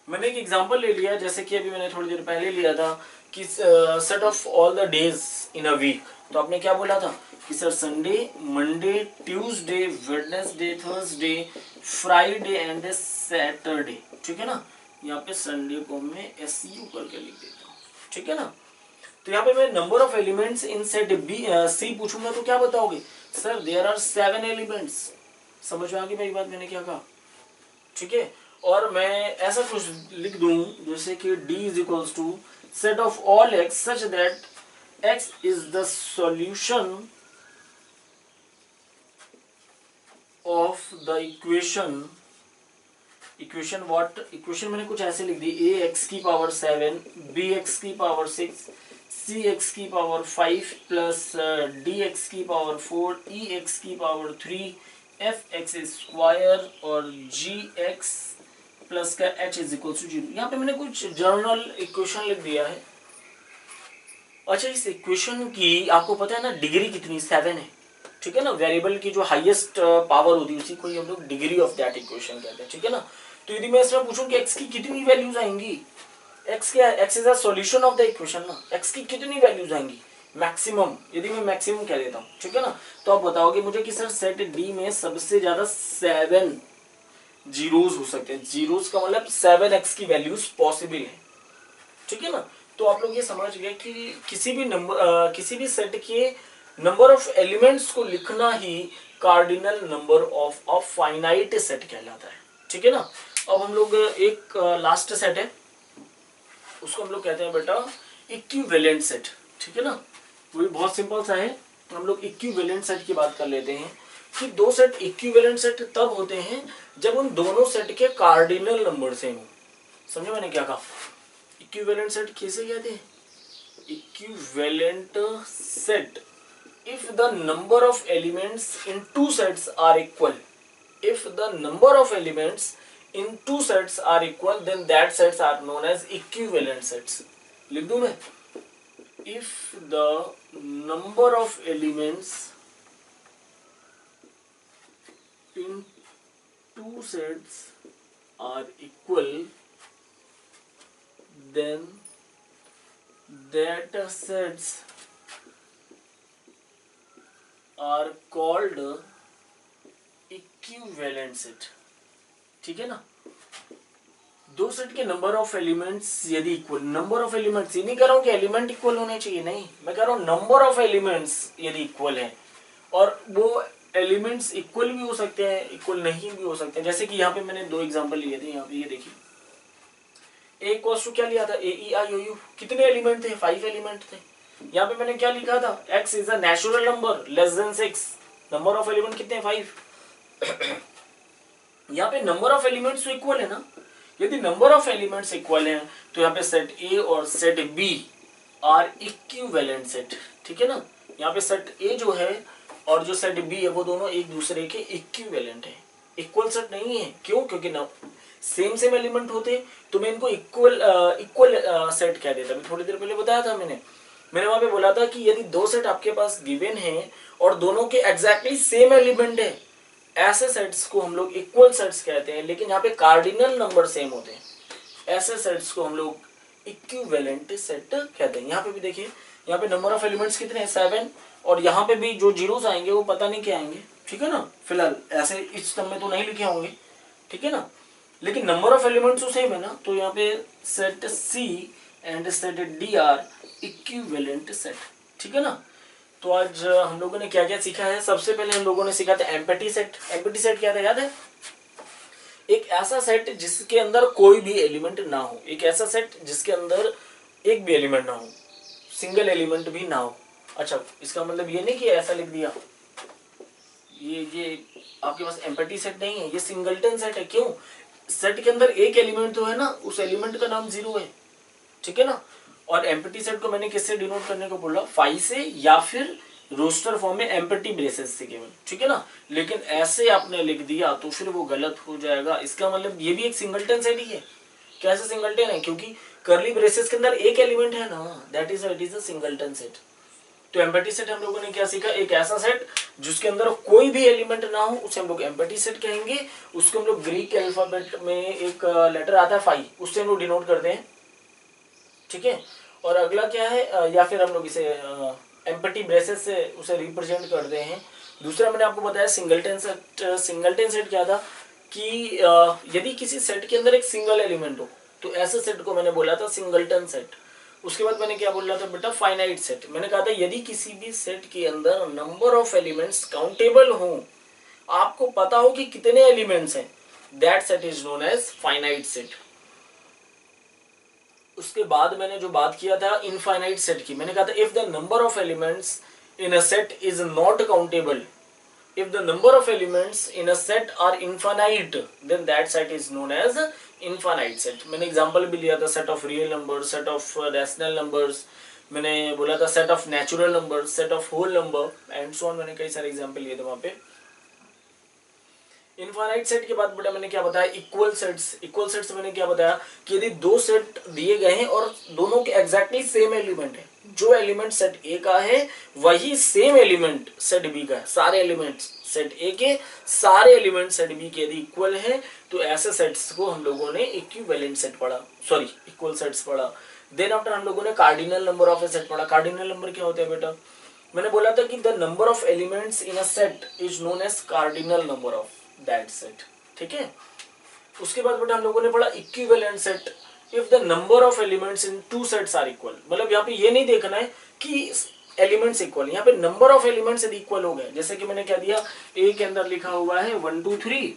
मैंने एक एग्जांपल ले लिया, जैसे कि अभी मैंने थोड़ी देर पहले लिया था कि set of all the days in a week. तो आपने क्या बोला था कि sir Sunday, Monday, Tuesday, Wednesday, Thursday, Friday and Saturday. ठीक है ना। यहाँ पे संडे को मैं SU करके लिख देता हूँ। ठीक है ना। तो यहाँ पे मैं number of elements in set B C पूछूंगा तो क्या बताओगे सर देयर आर 7 एलिमेंट्स। समझ में आ गई मेरी बात, मैंने क्या कहा। ठीक है। और मैं ऐसा कुछ लिख दूं जैसे कि D is equals to set of all x such that x is the solution of the equation. Equation what, equation मैंने कुछ ऐसे लिख दी, ax की पावर 7, bx की पावर 6, cx की पावर 5 प्लस dx की पावर 4, ex की पावर 3, fx स्क्वायर और gx प्लस का h इज इक्वल टू 0। यहाँ पे मैंने कुछ जर्नल इक्वेशन लिख दिया है। अच्छा, इस इक्वेशन की आपको पता है ना डिग्री कितनी, 7 है। ठीक है ना। वेरिएबल की जो हाईएस्ट पावर होती है उसी को हम लोग डिग्री ऑफ दैट इक्वेशन कहते हैं। ठीक है ना। तो यदि मैं इसमें पूछूं कि x की कितनी वैल्यूज आएंगी, x क्या है, x is a solution of the equation ना, x की कितनी वैल्यूज आएंगी मैक्सिमम, यदि मैं मैक्सिमम कह देता हूँ। ठीक है ना। तो आप बताओगे मुझे कि सर सेट D में सबसे ज्यादा 7 जीरोज हो सकते हैं। जीरोज का मतलब 7x की वैल्यूज पॉसिबल है। ठीक है ना। तो आप लोग ये समझ गए कि किसी भी नंबर किसी भी सेट के नंबर ऑफ एलिमेंट्स को लिखना ही cardinal number of a finite set कहलाता है। ठीक है ना। अब हम लोग एक लास्ट सेट है उसको हम लोग कहते हैं बेटा इक्विवेलेंट सेट। ठीक है ना। वो भी बहुत सिंपल सा है। हम लोग इक्विवेलेंट सेट की बात कर लेते हैं कि दो सेट इक्विवेलेंट सेट तब होते हैं जब उन दोनों सेट के कार्डिनल नंबर सेम हो। समझे मैंने क्या कहा। इक्विवेलेंट सेट कैसे कहते हैं, equivalent set if the number of elements in two sets are equal, if the number of elements in two sets are equal then that sets are known as equivalent sets। लिख दूं मैं, if the number of elements in two sets are equal then that sets are called equivalent set। ठीक है ना। दो सेट के नंबर ऑफ एलिमेंट्स यदि इक्वल, नंबर ऑफ एलिमेंट्स ये नहीं कह रहा हूं कि एलिमेंट इक्वल होने चाहिए, नहीं, मैं कह रहा हूं नंबर ऑफ एलिमेंट्स यदि इक्वल है, और वो एलिमेंट्स इक्वल भी हो सकते हैं इक्वल नहीं भी हो सकते हैं। जैसे कि यहाँ पे मैंने दो एग्जांपल लिए थे। यहाँ पे ये देखिए ए इक्वल्स टू क्या लिया था, AEIOU, कितने एलिमेंट थे, 5 एलिमेंट थे। यहाँ पे मैंने क्या लिखा था, x is a natural number less than 6, number of element कितने हैं, 5। यहाँ पे नंबर ऑफ एलिमेंट्स तो इक्वल है ना। यदि नंबर ऑफ एलिमेंट्स इक्वल हैं तो यहाँ पे सेट A और set B are equivalent set. ठीक है ना। यहाँ पे सेट A जो है और जो सेट B है वो दोनों एक दूसरे के इक्विवेलेंट है, इक्वल सेट नहीं है। क्यों, क्योंकि ना सेम एलिमेंट होते तो मैं इनको इक्वल सेट कह देता। मैं थोड़ी देर पहले बताया था, मैंने वहां पे बोला था कि यदि दो सेट आपके पास गिवन है और दोनों के एग्जैक्टली सेम एलिमेंट है, ऐसे सेट्स को हम लोग इक्वल सेट्स कहते हैं। लेकिन यहाँ पे कार्डिनल नंबर सेम होते हैं, ऐसे सेट्स को हम लोग इक्विवेलेंट सेट कहते हैं। यहाँ पे भी देखिए, यहाँ पे नंबर ऑफ एलिमेंट्स कितने हैं, 7, और यहाँ पे भी जो जीरोस आएंगे वो पता नहीं क्या आएंगे। ठीक है ना। फिलहाल ऐसे इस स्तंभ में तो नहीं लिखे होंगे। ठीक है ना। लेकिन नंबर ऑफ एलिमेंट्स तो सेम है ना। तो यहाँ पे set C and set D are equivalent set. ठीक है ना। तो आज हम लोगों ने क्या क्या सीखा है। सबसे पहले हम लोगों ने सीखा था एम्प्टी सेट। एम्प्टी सेट क्या था, याद है, एक ऐसा सेट जिसके अंदर कोई भी एलिमेंट ना हो, एक ऐसा सेट जिसके अंदर एक भी एलिमेंट ना हो, सिंगल एलिमेंट भी ना हो। अच्छा, इसका मतलब ये नहीं कि ऐसा लिख दिया ये आपके पास एम्प्टी सेट नहीं है, ये सिंगलटन सेट है। क्यों, सेट के अंदर एक एलिमेंट तो है ना, उस एलिमेंट का नाम 0 है। ठीक है ना। और एम्प्टी सेट को मैंने किससे डिनोट करने को बोला, 5 से, या फिर रोस्टर फॉर्म में एम्प्टी ब्रेसेस से केवल। ठीक है ना। लेकिन ऐसे आपने लिख दिया तो फिर वो गलत हो जाएगा। इसका मतलब ये भी एक सिंगलटन सेट ही है। कैसे सिंगलटन है, क्योंकि करली ब्रेसेस के अंदर एक एलिमेंट है ना, that is it is a singleton set. तो एम्प्टी सेट हम लोगों ने क्या सीखा, एक ऐसा सेट जिसके अंदर कोई भी एलिमेंट ना हो उसे हम लोग एम्प्टी सेट कहेंगे। उसको हम लोग ग्रीक अल्फाबेट में एक लेटर आता है फाई, उससे हम लोग डिनोट करते हैं, ठीक है। और अगला क्या है, या फिर हम लोग इसे एम्प्टी ब्रेसेस से उसे रिप्रेजेंट करते हैं। दूसरा मैंने आपको बताया सिंगलटन सेट। सिंगलटन सेट क्या था कि यदि किसी सेट के अंदर एक सिंगल एलिमेंट हो तो ऐसे सेट को मैंने बोला था सिंगलटन सेट। उसके बाद मैंने क्या बोला था बेटा, फाइनाइट सेट। मैंने कहा था यदि किसी भी सेट के अंदर नंबर ऑफ एलिमेंट्स काउंटेबल हो, आपको पता हो कि कितने एलिमेंट्स हैं, that set is known as finite set. उसके बाद मैंने जो बात किया था इनफाइनाइट सेट की, मैंने कहा था if the number of elements in a set is not countable, if the number of elements in a set are infinite, then that set is known as infinite set। मैंने एग्जांपल भी लिया था set of real number, set of rational numbers, मैंने बोला था set of natural number, set of whole number and so on. मैंने कई सारे एग्जांपल लिए थे वहां पे। इनफाइनाइट सेट के बाद बेटा मैंने क्या बताया, इक्वल सेट्स। इक्वल सेट्स मैंने क्या बताया कि यदि दो सेट दिए गए हैं और दोनों के एग्जैक्टली सेम एलिमेंट है, जो एलिमेंट सेट ए का है वही सेम एलिमेंट सेट बी का है, सारे एलिमेंट्स सेट ए के सारे एलिमेंट सेट बी के यदि इक्वल है तो ऐसे सेट्स को हम लोगों ने इक्विवेलेंट सेट पढ़ा, सॉरी इक्वल सेट्स पढ़ा। देन आफ्टर हम लोगों ने cardinal number of a set पढ़ा। कार्डिनल नंबर क्या होता है बेटा, मैंने बोला था कि the number of elements in a set is known as cardinal number of that set, ठीक है। उसके बाद बेटा हम लोगों ने पढ़ा equivalent set. If the number of elements in two sets are equal, मतलब यहाँ पे ये नहीं देखना है कि एलिमेंट्स इक्वल, यहाँ पे नंबर ऑफ एलिमेंट्स यदि इक्वल हो गए, जैसे कि मैंने क्या दिया, ए के अंदर लिखा हुआ है 1 2 3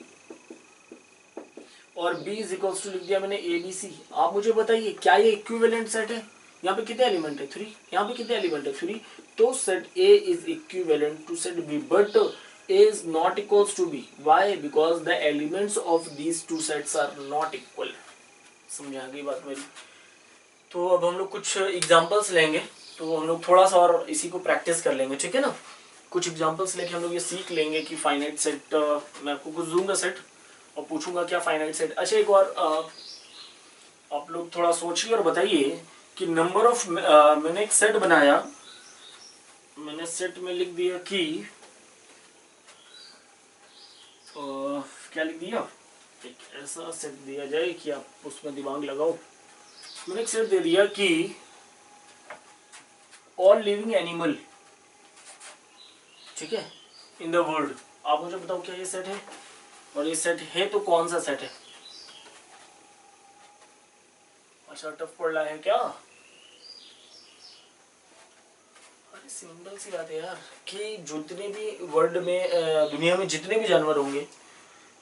और b इज इक्वल्स टू लिख दिया मैंने ए बी सी। आप मुझे बताइए क्या ये इक्विवेलेंट सेट है? यहाँ पे कितने एलिमेंट है? 3। यहाँ पे कितने एलिमेंट है? 3। तो set A is equivalent to set B, but A is not equals to B. Why? Because the elements of these two sets are not equal. समझ आ गई बात मेरी? तो अब हम लोग कुछ एग्जांपल्स लेंगे, तो हम लोग थोड़ा सा और इसी को प्रैक्टिस कर लेंगे, ठीक है ना। कुछ एग्जांपल्स लेके हम लोग ये सीख लेंगे कि फाइनाइट सेट, मैं आपको कुछ दूंगा सेट और पूछूंगा क्या फाइनाइट सेट। अच्छा एक और आप लोग थोड़ा सोचिए और बताइए कि नंबर ऑफ, मैंने एक सेट बनाया, मैंने सेट में लिख दिया कि क्या लिख दिया, एक ऐसा सेट दिया जाए कि आप उसमें दिमाग लगाओ। मैंने एक सेट दे दिया कि ऑल लिविंग एनिमल, ठीक है, इन द वर्ल्ड। आप मुझे बताओ क्या ये सेट है, और ये सेट है तो कौन सा सेट है? अच्छा टफ पड़ रहा है क्या? अरे सिंपल सी बात है यार कि जितने भी वर्ल्ड में, दुनिया में जितने भी जानवर होंगे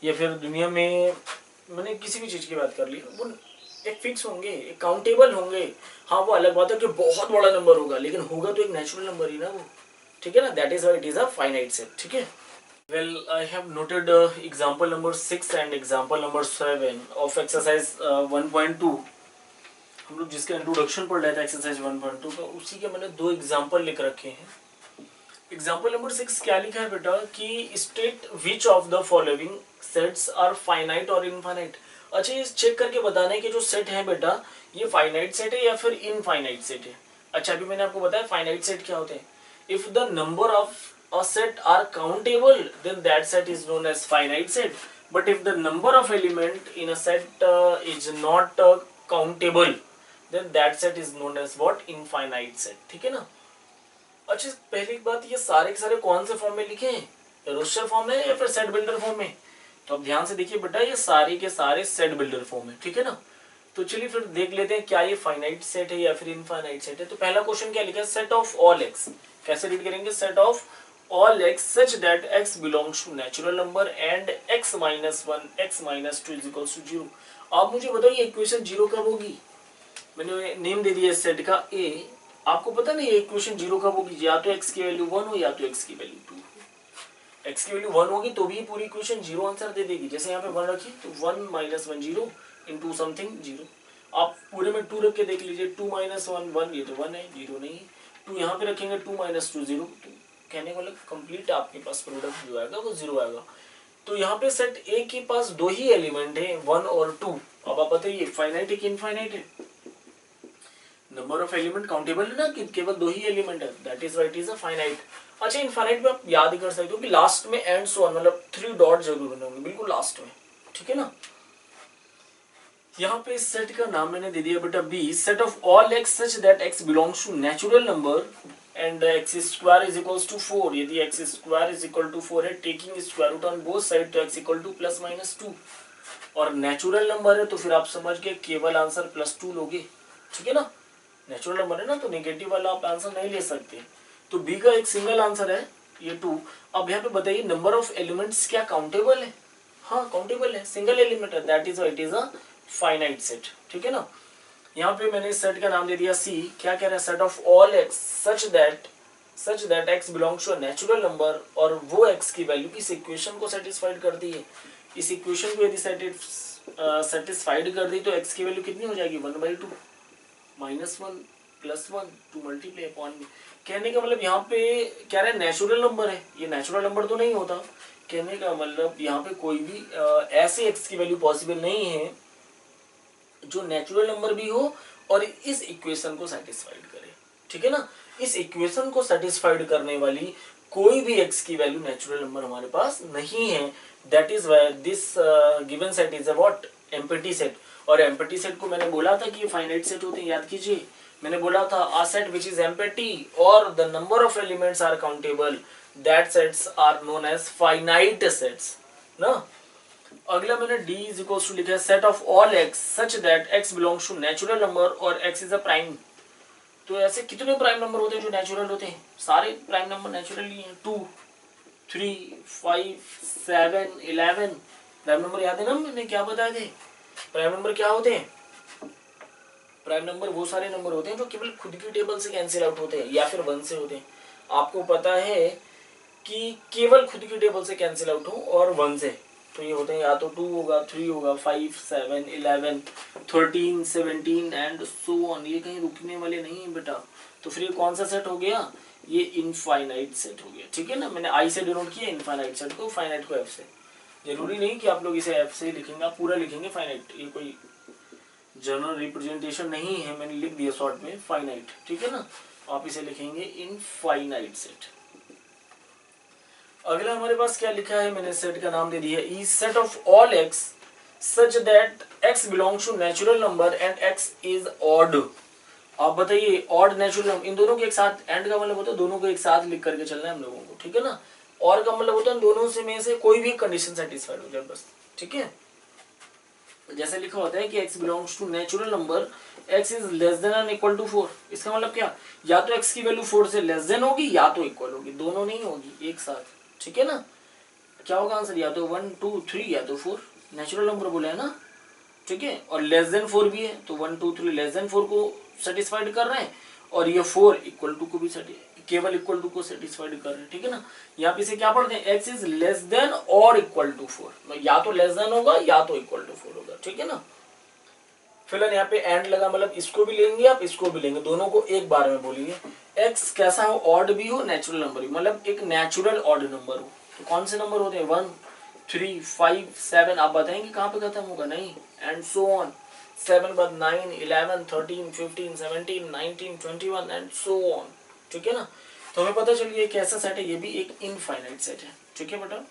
या फिर दुनिया में, मैंने किसी भी चीज की बात कर ली, वो एक फिक्स होंगे, एक काउंटेबल होंगे। हाँ वो अलग बात है कि बहुत बड़ा नंबर होगा, लेकिन होगा तो एक नेचुरल नंबर ही ना वो, ठीक है ना। That is why it is a finite set, ठीक है। Well I have noted example number 6 and example number 7 of exercise 1.2। हम लोग जिसका इंट्रोडक्शन पढ़ रहे थे एक्सरसाइज 1.2 का, उसी के मैंने 2 एग्जांपल लिख रखे हैं। एग्जाम्पल नंबर 6 क्या लिखा है बेटा कि state which of the following sets are finite और इनफाइनाइट। अच्छा ये चेक करके बताना है कि जो सेट है बेटा ये फाइनाइट सेट है या फिर इनफाइनाइट सेट है। अच्छा अभी मैंने आपको बताया फाइनाइट सेट क्या होते हैं। If the number of a set are countable then that set is known as finite set, but if the number of element in a set is not countable then that set is known as what, infinite set, ठीक है ना। अच्छा पहली बात, ये सारे के सारे कौन से फॉर्म में लिखे हैं, रोस्टर फॉर्म में या फिर सेट बिल्डर फॉर्म में? तो अब ध्यान से देखिए बेटा ये सारे के सारे सेट बिल्डर फॉर्म है, ठीक है ना। तो चलिए फिर देख लेते हैं क्या ये फाइनाइट सेट है या फिर इनफाइनाइट सेट है। तो पहला क्वेश्चन क्या लिखा है, सेट ऑफ ऑल एक्स। कैसे रीड करेंगे, set of all x such that x belongs to natural number and x minus 1 x minus 2 is equals to 0। आप मुझे बताइए इक्वेशन 0 कब होगी? मैंने नेम दे दिया सेट का ए, आपको पता नहीं इक्वेशन 0 कब होगी, या तो x की वैल्यू 1 हो या तो x की वैल्यू 2 हो। x की वैल्यू 1 होगी तो भी पूरी इक्वेशन 0 आंसर दे देगी। जैसे यहाँ पे 1 रखी तो 1 माइनस 1 0 इंटू समथिंग 0। आप पूरे में 2 रख के देख लीजिए, 2 माइनस 1 1, ये तो 1 है, 0 नहीं है। 2 यहाँ पे रखेंगे 2 माइनस 2 0, तो कहने वाला कंप्लीट आपके पास प्रोडक्ट जो आएगा वो 0 आएगा। तो यहाँ पे सेट ए के पास 2 ही एलिमेंट है 1 और 2। अब आप बताइए फाइनाइट है कि इनफाइनाइट है? नंबर ऑफ एलिमेंट काउंटेबल है ना, कि केवल 2 ही एलिमेंट है, that is why it is a finite. अच्छा, इनफाइनाइट में आप याद कर सकते हो कि लास्ट में एंड सो ऑन, मतलब 3 डॉट जरूर होंगे बिल्कुल लास्ट में, ठीक है ना। यहाँ पे इस सेट का नाम मैंने दे दिया बेटा B, set of all x such that x belongs to natural number and x square is equals to 4। यदि x square is equal to 4 है, taking square root on both side, तो x equal to plus minus 2। और नेचुरल नंबर है तो फिर आप समझ के केवल आंसर +2 लोगे, ठीक है ना। नेचुरल नंबर है ना, तो नेगेटिव वाला आप आंसर नहीं ले सकते। तो बी का एक सिंगल आंसर है ये 2। अब यहाँ पे बताइए नंबर ऑफ एलिमेंट्स क्या काउंटेबल है? हाँ काउंटेबल है, सिंगल एलिमेंट है, that is it is a finite set, ठीक है ना। यहाँ पे मैंने सेट का नाम दे दिया सी। क्या कह रहा है? Set of all x such that x belongs to a natural number, और वो एक्स की वैल्यू इस इक्वेशन को सेटिस्फाइड करती है। इस इक्वेशन को यदि सेटिस्फाइड कर दी तो एक्स की वैल्यू कितनी हो जाएगी? 1/2 -1 +1 टू मल्टीप्लाई अपॉन में। कहने का मतलब यहाँ पे क्या रहा है, नेचुरल नंबर है, ये नेचुरल नंबर तो नहीं होता। कहने का मतलब यहाँ पे कोई भी ऐसे एक्स की वैल्यू पॉसिबल नहीं है जो नेचुरल नंबर भी हो और इस इक्वेशन को सेटिस्फाइड करे, ठीक है ना। इस इक्वेशन को सेटिस्फाइड करने वाली कोई भी एक्स की वैल्यू नेचुरल नंबर हमारे पास नहीं है। That is why this given set is a what? Empty set. और एम्प्टी सेट को मैंने बोला था कि ये फाइनाइट सेट होते हैं, याद कीजिए। मैंने बोला था a set which is empty or the number of elements are countable, that sets are known as finite sets ना। अगला मैंने d इज इक्वल्स टू लिखा है set of all x such that x belongs to natural number और x इज अ प्राइम। तो ऐसे कितने प्राइम नंबर होते हैं जो नेचुरल होते हैं? सारे प्राइम नंबर नेचुरल ही हैं। 2 3 5 7 11 प्राइम नंबर याद है ना, मैंने क्या बताए थे? प्राइम नंबर क्या होते हैं? प्राइम नंबर वो सारे नंबर होते हैं जो केवल खुद की टेबल से कैंसिल आउट होते हैं या फिर 1 से होते हैं। आपको पता है कि केवल खुद की टेबल से कैंसिल आउट हो और 1 से, तो ये होते हैं या तो 2 होगा, 3 होगा, 5 7 11 13 17 एंड सो ऑन। ये कहीं रुकने वाले नहीं है बेटा। तो फिर ये कौन सा सेट हो गया? ये इनफाइनाइट सेट हो गया, ठीक है ना। मैंने आई से डिनोट किया इनफाइनाइट सेट को, फाइनाइट को एफ से। जरूरी नहीं कि आप लोग इसे एफ से लिखेंगे, आप पूरा लिखेंगे फाइनाइट। ये कोई जनरल रिप्रेजेंटेशन नहीं है, मैंने लिख दिया शॉर्ट में फाइनाइट, ठीक है ना। आप इसे लिखेंगे इनफाइनाइट सेट। अगला हमारे पास क्या लिखा है? मैंने सेट का नाम दे दिया E set of all x such that x belongs to natural number and x is odd. आप बताइए ऑड नेचुरल नंबर, इन दोनों के एक साथ, एंड का मतलब होता है दोनों को एक साथ लिख करके चलना है हम लोगों को, ठीक है ना। और का मतलब होता है दोनों से में से कोई भी कंडीशन सेटिस्फाइड हो जाए बस, ठीक है। जैसे लिखा होता है कि x belongs to natural number, x is less than and equal to 4। इसका मतलब क्या? या तो x की वैल्यू 4 से लेस देन होगी या तो इक्वल होगी, दोनों नहीं होगी एक साथ, ठीक है ना। क्या होगा आंसर? या तो 1 2 3 या तो 4। नेचुरल नंबर बोला है ना, ठीक है। और लेस देन 4 भी है, तो 1 2 3 लेस देन 4 को सेटिस्फाइड कर रहे हैं और ये 4 इक्वल टू को भी केवल इक्वल टू को सेटिस्फाइड कर रहे हैं, ठीक है ना। यहाँ पे इसे क्या पढ़ते हैं? x इज लेस देन और इक्वल टू 4, या तो लेस देन होगा या तो इक्वल टू 4 होगा, ठीक है ना। फिलहाल यहाँ पे एंड लगा, मतलब इसको भी लेंगे आप, इसको भी लेंगे, दोनों को एक बार में बोलिए। x कैसा हो? ऑड भी हो, नेचुरल नंबर भी, मतलब एक नेचुरल ऑड नंबर हो। तो कौन से नंबर होते हैं? 1 3 5 7। आप बताएंगे कहाँ पे खत्म होगा? नहीं, एंड सो ऑन। 7 बाद 9 11 13 15 17 19 21 एंड सो ऑन, ठीक है ना। तो हमें पता चलिए कैसा सेट है, ये भी एक इनफाइनाइट सेट है, ठीक है बेटा।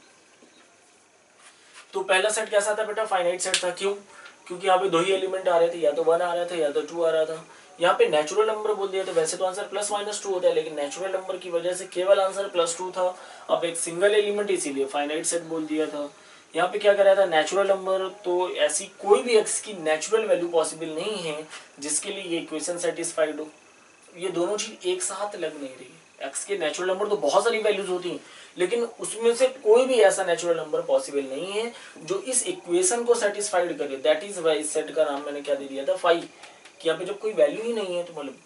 तो पहला सेट कैसा था बेटा? फाइनाइट सेट था। क्यों? क्योंकि यहाँ पे 2 ही एलिमेंट आ रहे थे, या तो 1 आ रहा था या तो 2 आ रहा था। यहाँ पे नेचुरल नंबर बोल दिया, तो वैसे तो आंसर +-2 होता है, लेकिन नेचुरल नंबर की वजह से केवल आंसर +2 था। अब एक सिंगल एलिमेंट, इसीलिए फाइनाइट सेट बोल दिया था। यहाँ पे क्या कर रहा था? नेचुरल नंबर, तो ऐसी कोई भी एक्स की नेचुरल वैल्यू पॉसिबल नहीं है जिसके लिए ये इक्वेशन सेटिस्फाइड हो। ये दोनों चीज एक साथ लग नहीं रही। एक्स के नेचुरल नंबर तो बहुत सारी वैल्यूज होती हैं, लेकिन उसमें से कोई भी ऐसा नेचुरल नंबर पॉसिबल नहीं है जो इस इक्वेशन को सेटिस्फाइड करे। दैट इज वाई इस सेट का नाम मैंने क्या दे दिया था? फाई। कि यहाँ पे जब कोई वैल्यू ही नहीं है तो मतलब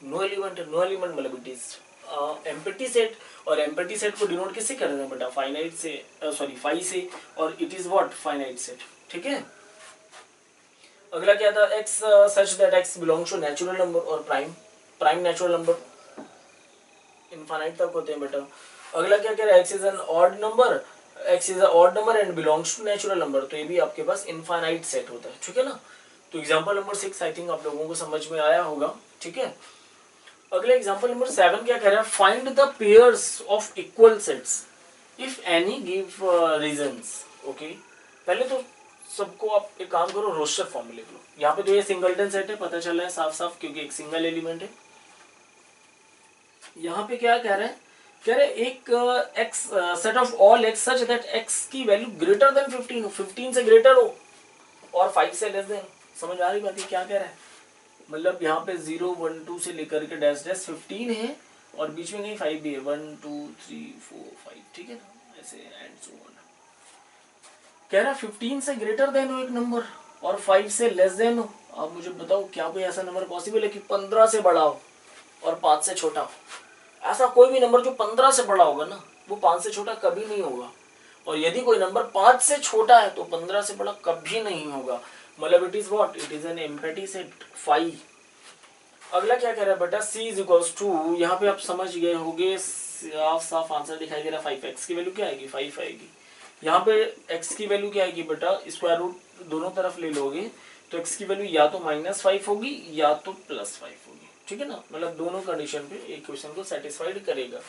नो एलिमेंट है, नो एलिमेंट मतलब इट इज एम्प्टी सेट। और एम्प्टी सेट को डिनोट किससे कर रहे हैं बेटा? फाइनाइट से, सॉरी फाई से। और it is what? Finite set, ठीक है। अगला क्या था? X such that x belongs to natural number और प्राइम नेचुरल नंबर इनफाइनाइट तक होते हैं बेटा। अगला क्या कह रहा है? X is an odd number, x is a odd number and belongs to natural number, तो ये भी आपके पास इनफाइनाइट सेट होता है, ठीक है ना। तो एग्जाम्पल नंबर 6 आई थिंक आप लोगों को समझ में आया होगा, ठीक है। अगले एग्जाम्पल नंबर 7 क्या कह रहा है, find the pairs of equal sets if any give reasons. Okay, पहले तो सबको आप एक काम करो, रोस्टर फॉर्म में लिख लो। यहाँ पे तो ये सिंगलटन सेट है, पता चल रहा है साफ साफ, क्योंकि एक सिंगल एलिमेंट है। यहाँ पे क्या कह रहे हैं, कह रहे एक x set of all x such that x की वैल्यू ग्रेटर देन 15 हो, 15 से ग्रेटर हो और 5 से लेस देन। समझ आ रही बात है क्या कह रहा है, मतलब यहाँ पे 0 1 2 से लेकर के डैश डैश 15 है और बीच में कहीं 5 भी है, 1 2 3 4 5, ठीक है ना, ऐसे एंड सो ऑन। कह रहा 15 से ग्रेटर देन हो एक नंबर और 5 से लेस देन हो। आप मुझे बताओ क्या कोई ऐसा नंबर पॉसिबल है कि 15 से बड़ा हो और 5 से छोटा हो? ऐसा कोई भी नंबर जो 15 से बड़ा होगा ना, वो 5 से छोटा कभी नहीं होगा। और यदि कोई नंबर 5 से छोटा है तो 15 से बड़ा कभी नहीं होगा। मतलब it is what, it is an empty set 5। अगला क्या कह रहा है बेटा, c इज इक्वल्स टू, यहाँ पे आप समझ गए होंगे, साफ साफ आंसर दिखाई दे रहा है 5। x की वैल्यू क्या आएगी, 5 आएगी। यहाँ पे x की वैल्यू क्या आएगी बेटा, स्क्वायर रूट दोनों तरफ ले लोगे तो x की वैल्यू या तो -5 होगी या तो +5 होगी, ठीक है ना। मतलब दोनों कंडीशन पे एक क्वेश्चन को सेटिस्फाइड करेगा।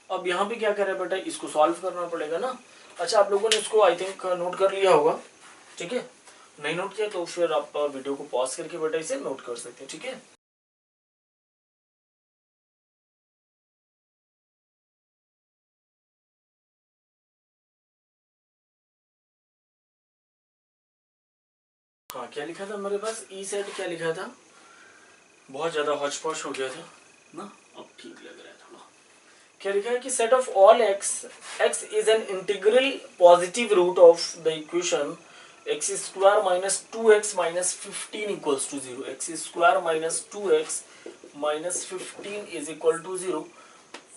अब यहाँ पे क्या कर रहा है बेटा, इसको सॉल्व करना पड़ेगा ना। अच्छा, आप लोगों ने इसको आई थिंक नोट कर लिया होगा, ठीक है। नहीं नोट किया तो फिर आप वीडियो को पॉज करके बेटा इसे नोट कर सकते हैं, ठीक है। हाँ, क्या लिखा था हमारे पास, ई सेट क्या लिखा था, बहुत ज्यादा हॉच पॉच हो गया था ना, अब ठीक लग रहा है थोड़ा। क्या लिखा है कि set of all x, x is an integral positive root of the equation x square minus 2x minus 15 equals to 0। X square minus 2x minus 15 is equal to 0।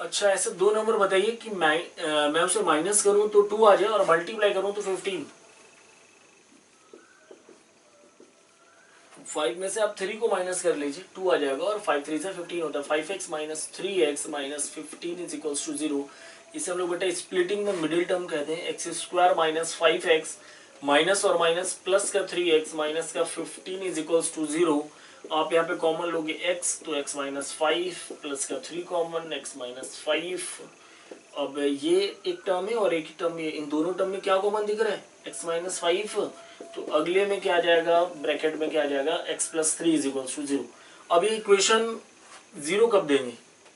अच्छा, ऐसे दो नंबर बताइए कि मैं उसे माइनस करूं तो 2 आ जाए और मल्टीप्लाई करूं तो 15। 5 में से आप 3 को माइनस कर लीजिए, 2 आ जाएगा और 5 3 से 15 होता है। 5x minus 3x minus 15 is equals to 0। इसे हम लोग बेटा स्प्लिटिंग द मिडिल टर्म कहते हैं। X square minus 5x minus और माइनस प्लस का 3x माइनस का 15 इज इक्वल्स टू 0। आप यहाँ पे कॉमन लोगे x, तो x माइनस 5 प्लस का 3 कॉमन, x माइनस 5। अब ये एक टर्म है और एक ही टर्म है, इन दोनों टर्म में क्या कॉमन दिख रहा है, x माइनस 5। तो अगले में क्या आ जाएगा, ब्रैकेट में क्या आ जाएगा, x plus 3 is equal to 0। अब ये इक्वेशन 0 कब देंगे,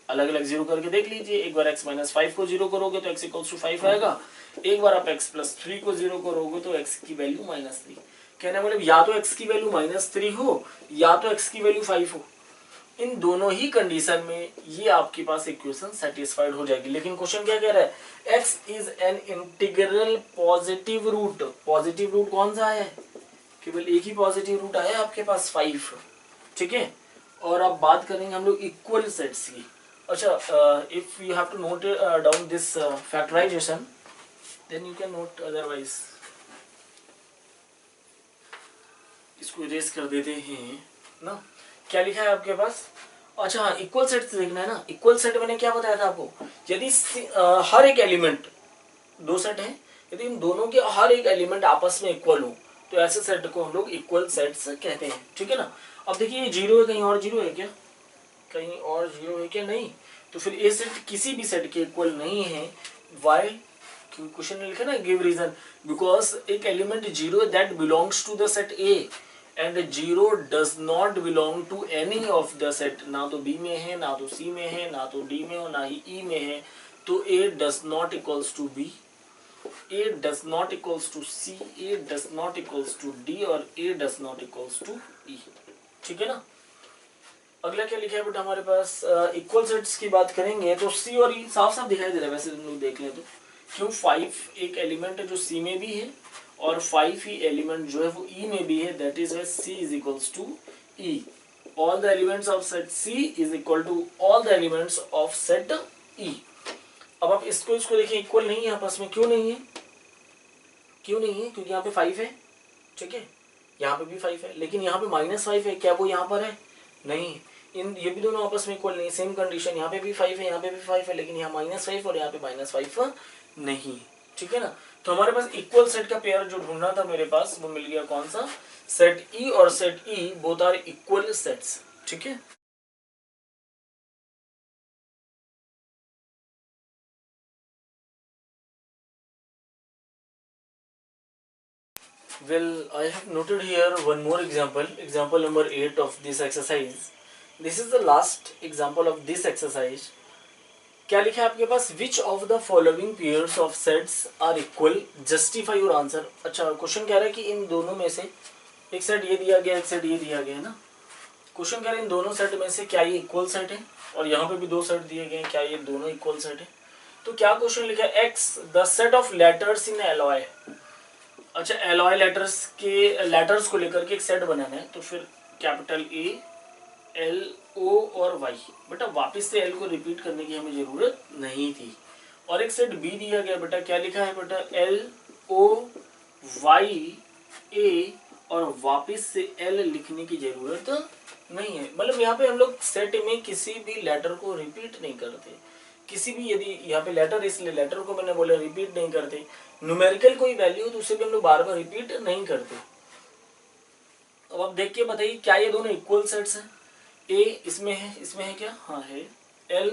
अलग अलग 0 करके देख लीजिए। एक बार x माइनस 5 को 0 करोगे तो x इक्वल टू 5 आएगा। एक बार आप x प्लस 3 को 0 करोगे तो x की वैल्यू -3। कहना मतलब या तो x की वैल्यू -3 हो या तो x की वैल्यू 5 हो। इन दोनों ही कंडीशन में ये आपके पास इक्वेशन सेटिस्फाइड हो जाएगी। लेकिन क्वेश्चन क्या कह रहा है, x is an integral positive root. Positive root कौन सा है, केवल एक ही पॉजिटिव रूट आया आपके पास 5, ठीक है। और अब बात करेंगे हम लोग इक्वल सेट्स की। अच्छा, if you have to note down this factorization then you can note, otherwise इसको इरेज कर देते हैं ना। क्या लिखा है आपके पास, अच्छा हाँ, इक्वल सेट देखना है ना। इक्वल सेट मैंने क्या बताया था आपको, यदि हर एक एलिमेंट, दो सेट है, यदि इन दोनों के हर एक एलिमेंट आपस में इक्वल हो तो ऐसे सेट को हम लोग इक्वल सेट्स कहते हैं, ठीक है ना। अब देखिए ये 0 है, कहीं और 0 है क्या, कहीं और 0 है क्या, नहीं। तो फिर ये सेट किसी भी सेट के इक्वल नहीं है। वाई, क्योंकि क्वेश्चन में लिखा ना गिव रीजन, बिकॉज एक element 0 that belongs to the set A and 0 does not belong to any of the set. ना तो बी में है, ना तो सी में है, ना तो डी में हो, ना ही ई में है। तो A does not equals to B, A does not equals to C, A does not equals to D और A does not equals to E, ठीक है ना। अगला क्या लिखा है बेटा हमारे पास, इक्वल सेट्स की बात करेंगे तो C और E साफ साफ दिखाई दे रहा है। वैसे तुम लोग देख लें तो क्यों, 5 एक एलिमेंट है जो C में भी है और 5 ही एलिमेंट जो है वो E में भी है, that is C is equals to E। All the elements of set C is equal to all the elements of set E। अब आप इसको देखिए, इक्वल नहीं है आपस में। क्यों नहीं है, क्यों नहीं है, क्योंकि यहाँ पे 5 है, ठीक है, यहाँ पे भी 5 है, लेकिन यहाँ पे -5 है, क्या वो यहाँ पर है, नहीं। इन ये भी दोनों आपस में इक्वल नहीं, सेम कंडीशन, यहाँ पे भी 5 है, यहाँ पे भी 5 है, लेकिन यहाँ -5 और यहाँ पे -5 नहीं, ठीक है ना। तो हमारे पास इक्वल सेट का पेयर जो ढूंढना था मेरे पास वो मिल गया, कौन सा, सेट ई और set E both are equal sets, ठीक है। Well, I have noted here one more example, example number 8 of this exercise. This is the last example of this exercise. क्या लिखा है आपके पास, which of the following pairs of sets are equal, justify your answer. अच्छा, क्वेश्चन कह रहा है कि इन दोनों में से एक सेट ये दिया गया, एक सेट ये दिया गया है ना। क्वेश्चन कह रहा है इन दोनों सेट में से क्या ये इक्वल सेट है, और यहाँ पे भी दो सेट दिए गए हैं, क्या ये दोनों इक्वल सेट है। तो क्या क्वेश्चन लिखा है, x the set of letters in alloy. अच्छा, एलॉय लेटर्स को लेकर के एक सेट बनाना है, तो फिर कैपिटल ए, एल, ओ और वाई। बेटा वापस से एल को रिपीट करने की हमें जरूरत नहीं थी। और एक सेट बी दिया गया, बेटा क्या लिखा है बेटा, एल, ओ, वाई, ए, और वापस से एल लिखने की जरूरत नहीं है। मतलब यहाँ पे हम लोग सेट में किसी भी लेटर को रिपीट नहीं करते, किसी भी, यदि यहाँ पे लेटर, इसलिए लेटर को मैंने बोला रिपीट नहीं करते। न्यूमेरिकल कोई वैल्यू तो उसे भी हम लोग बार बार रिपीट नहीं करते। अब आप देख के बताइए क्या ये दोनों इक्वल सेट्स हैं। ए इसमें है क्या, हाँ है। एल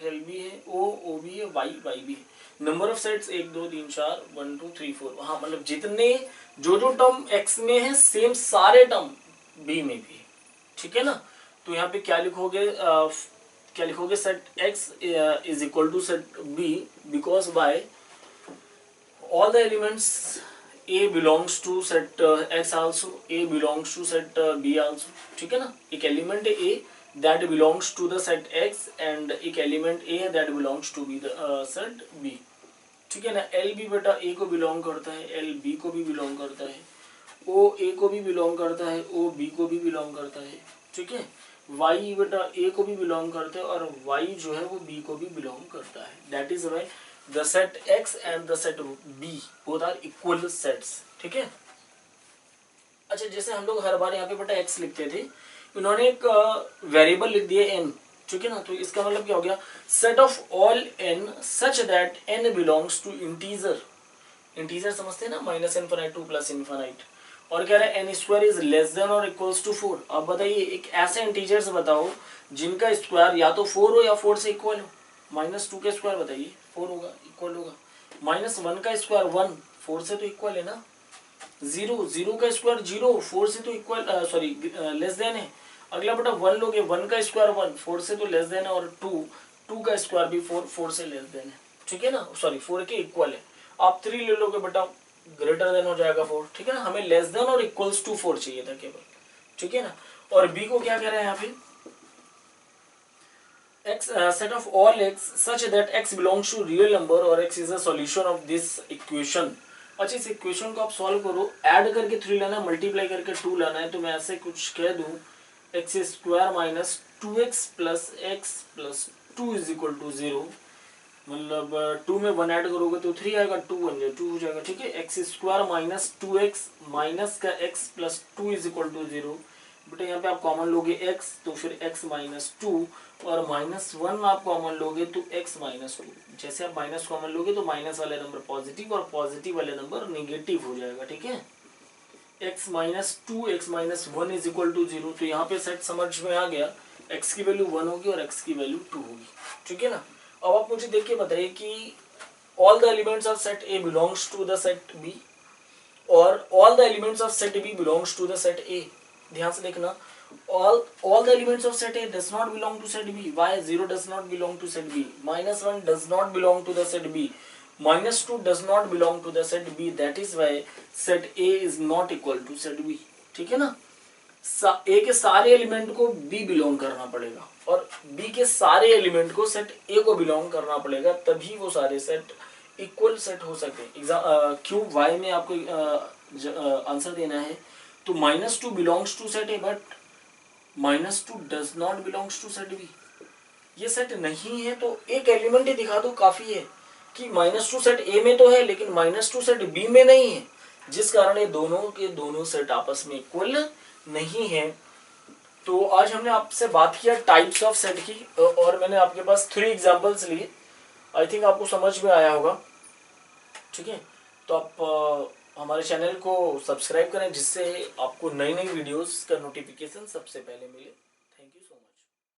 भी है, ओ भी है, वाई भी है। Number of sets 1 2 3 4 1 2 3 4। हाँ, मतलब जितने जो टर्म एक्स में है सेम सारे टर्म बी में भी है, ठीक है ना। तो यहाँ पे क्या लिखोगे, set x is equal to set B because by all the elements A belongs to set X also, A belongs to set B also, ठीक है ना। एक एलिमेंट है A that belongs to the set X and एक element A that belongs to be the set B, ठीक है ना। L भी बेटा A को बिलोंग करता है, L B को भी बिलोंग करता है, O A को भी बिलोंग करता है, O B को भी बिलोंग करता है, ठीक है। Y बेटा A को भी बिलोंग करता है और Y जो है वो B को भी बिलोंग करता है। That is why the set X and the set B both are equal sets, ठीक है। अच्छा, जैसे हम लोग हर बार यहाँ पे बेटा X लिखते थे, इन्होंने एक वेरिएबल लिख दिया n, ठीक है ना। तो इसका मतलब क्या हो गया, set of all n such that n belongs to integer. Integer समझते हैं ना, minus infinite to plus infinite. और कह रहा है n square is less than और इक्वल्स टू 4। अब बताइए एक ऐसे इंटीजर्स बताओ जिनका स्क्वायर या तो 4 हो या 4 से इक्वल हो। -2 का स्क्वायर बताइए 4 होगा, इक्वल होगा। -1 का स्क्वायर 1, 4 से तो इक्वल है ना। 0 का स्क्वायर 0, 4 से तो इक्वल, सॉरी लेस देन है। अगला बेटा 1 लोगे, 1 का स्क्वायर 1, 4 से तो लेस देन है। और 2 का स्क्वायर भी 4 से लेस देन है, ठीक है ना, सॉरी 4 के इक्वल है। आप 3 ले लोगे बेटा, ग्रेटर देन हो जाएगा 4, ठीक है ना। हमें लेस देन और इक्वल्स टू 4 चाहिए था केवल, ठीक है ना। और बी को क्या कह रहे हैं यहाँ पे, x set of all x such that x belongs to real number और x is a solution of this equation। अच्छा, इस इक्वेशन को आप सॉल्व करो, ऐड करके 3 लाना है, मल्टीप्लाई करके 2 लाना है। तो मैं ऐसे कुछ कह दूं, x square minus 2x plus x plus 2 is equal to 0। मतलब 2 में 1 ऐड करोगे तो 3 आएगा, 2 बन जाए 2 हो जाएगा, ठीक है। X square minus 2x minus का x plus 2 is equal to 0। बेटा यहाँ पे आप कॉमन लोगे x, तो फिर x माइनस 2 और -1 आप कॉमन लोगे तो x माइनस 2। जैसे आप माइनस कॉमन लोगे तो माइनस वाले नंबर पॉजिटिव और पॉजिटिव वाले नंबर नेगेटिव हो जाएगा, ठीक है। x minus 2 x minus 1 is equal to 0। तो यहाँ पे सेट समझ में आ गया, x की वैल्यू 1 होगी और x की वैल्यू 2 होगी, ठीक है ना। अब आप मुझे देख के बताइए कि all the elements of set A belongs to the set B और all the elements of set B belongs to the set A। ध्यान से देखना, all the elements of set A does not belong to set B. Why 0 does not belong to set B? -1 does not belong to the set B. -2 does not belong to the set B. That is why set A is not equal to set B. ठीक है ना। A के सारे एलिमेंट को B बिलोंग करना पड़ेगा और B के सारे एलिमेंट को सेट A को बिलोंग करना पड़ेगा, तभी वो सारे सेट इक्वल सेट हो सके। क्यों, वाई में आपको आंसर देना है। तो -2 belongs to set A but -2 does not belongs to set B। ये सेट नहीं है तो एक एलिमेंट ही दिखा दो, काफी है कि -2 सेट A में तो है लेकिन -2 सेट B में नहीं है, जिस कारण ये दोनों के दोनों सेट आपस में इक्वल नहीं है। तो आज हमने आपसे बात किया टाइप्स ऑफ सेट की और मैंने आपके पास 3 एग्जांपल्स लिए। आई थिंक आपको समझ में आया होगा, ठीक है। तो आप हमारे चैनल को सब्सक्राइब करें, जिससे आपको नई नई वीडियोस का नोटिफिकेशन सबसे पहले मिले।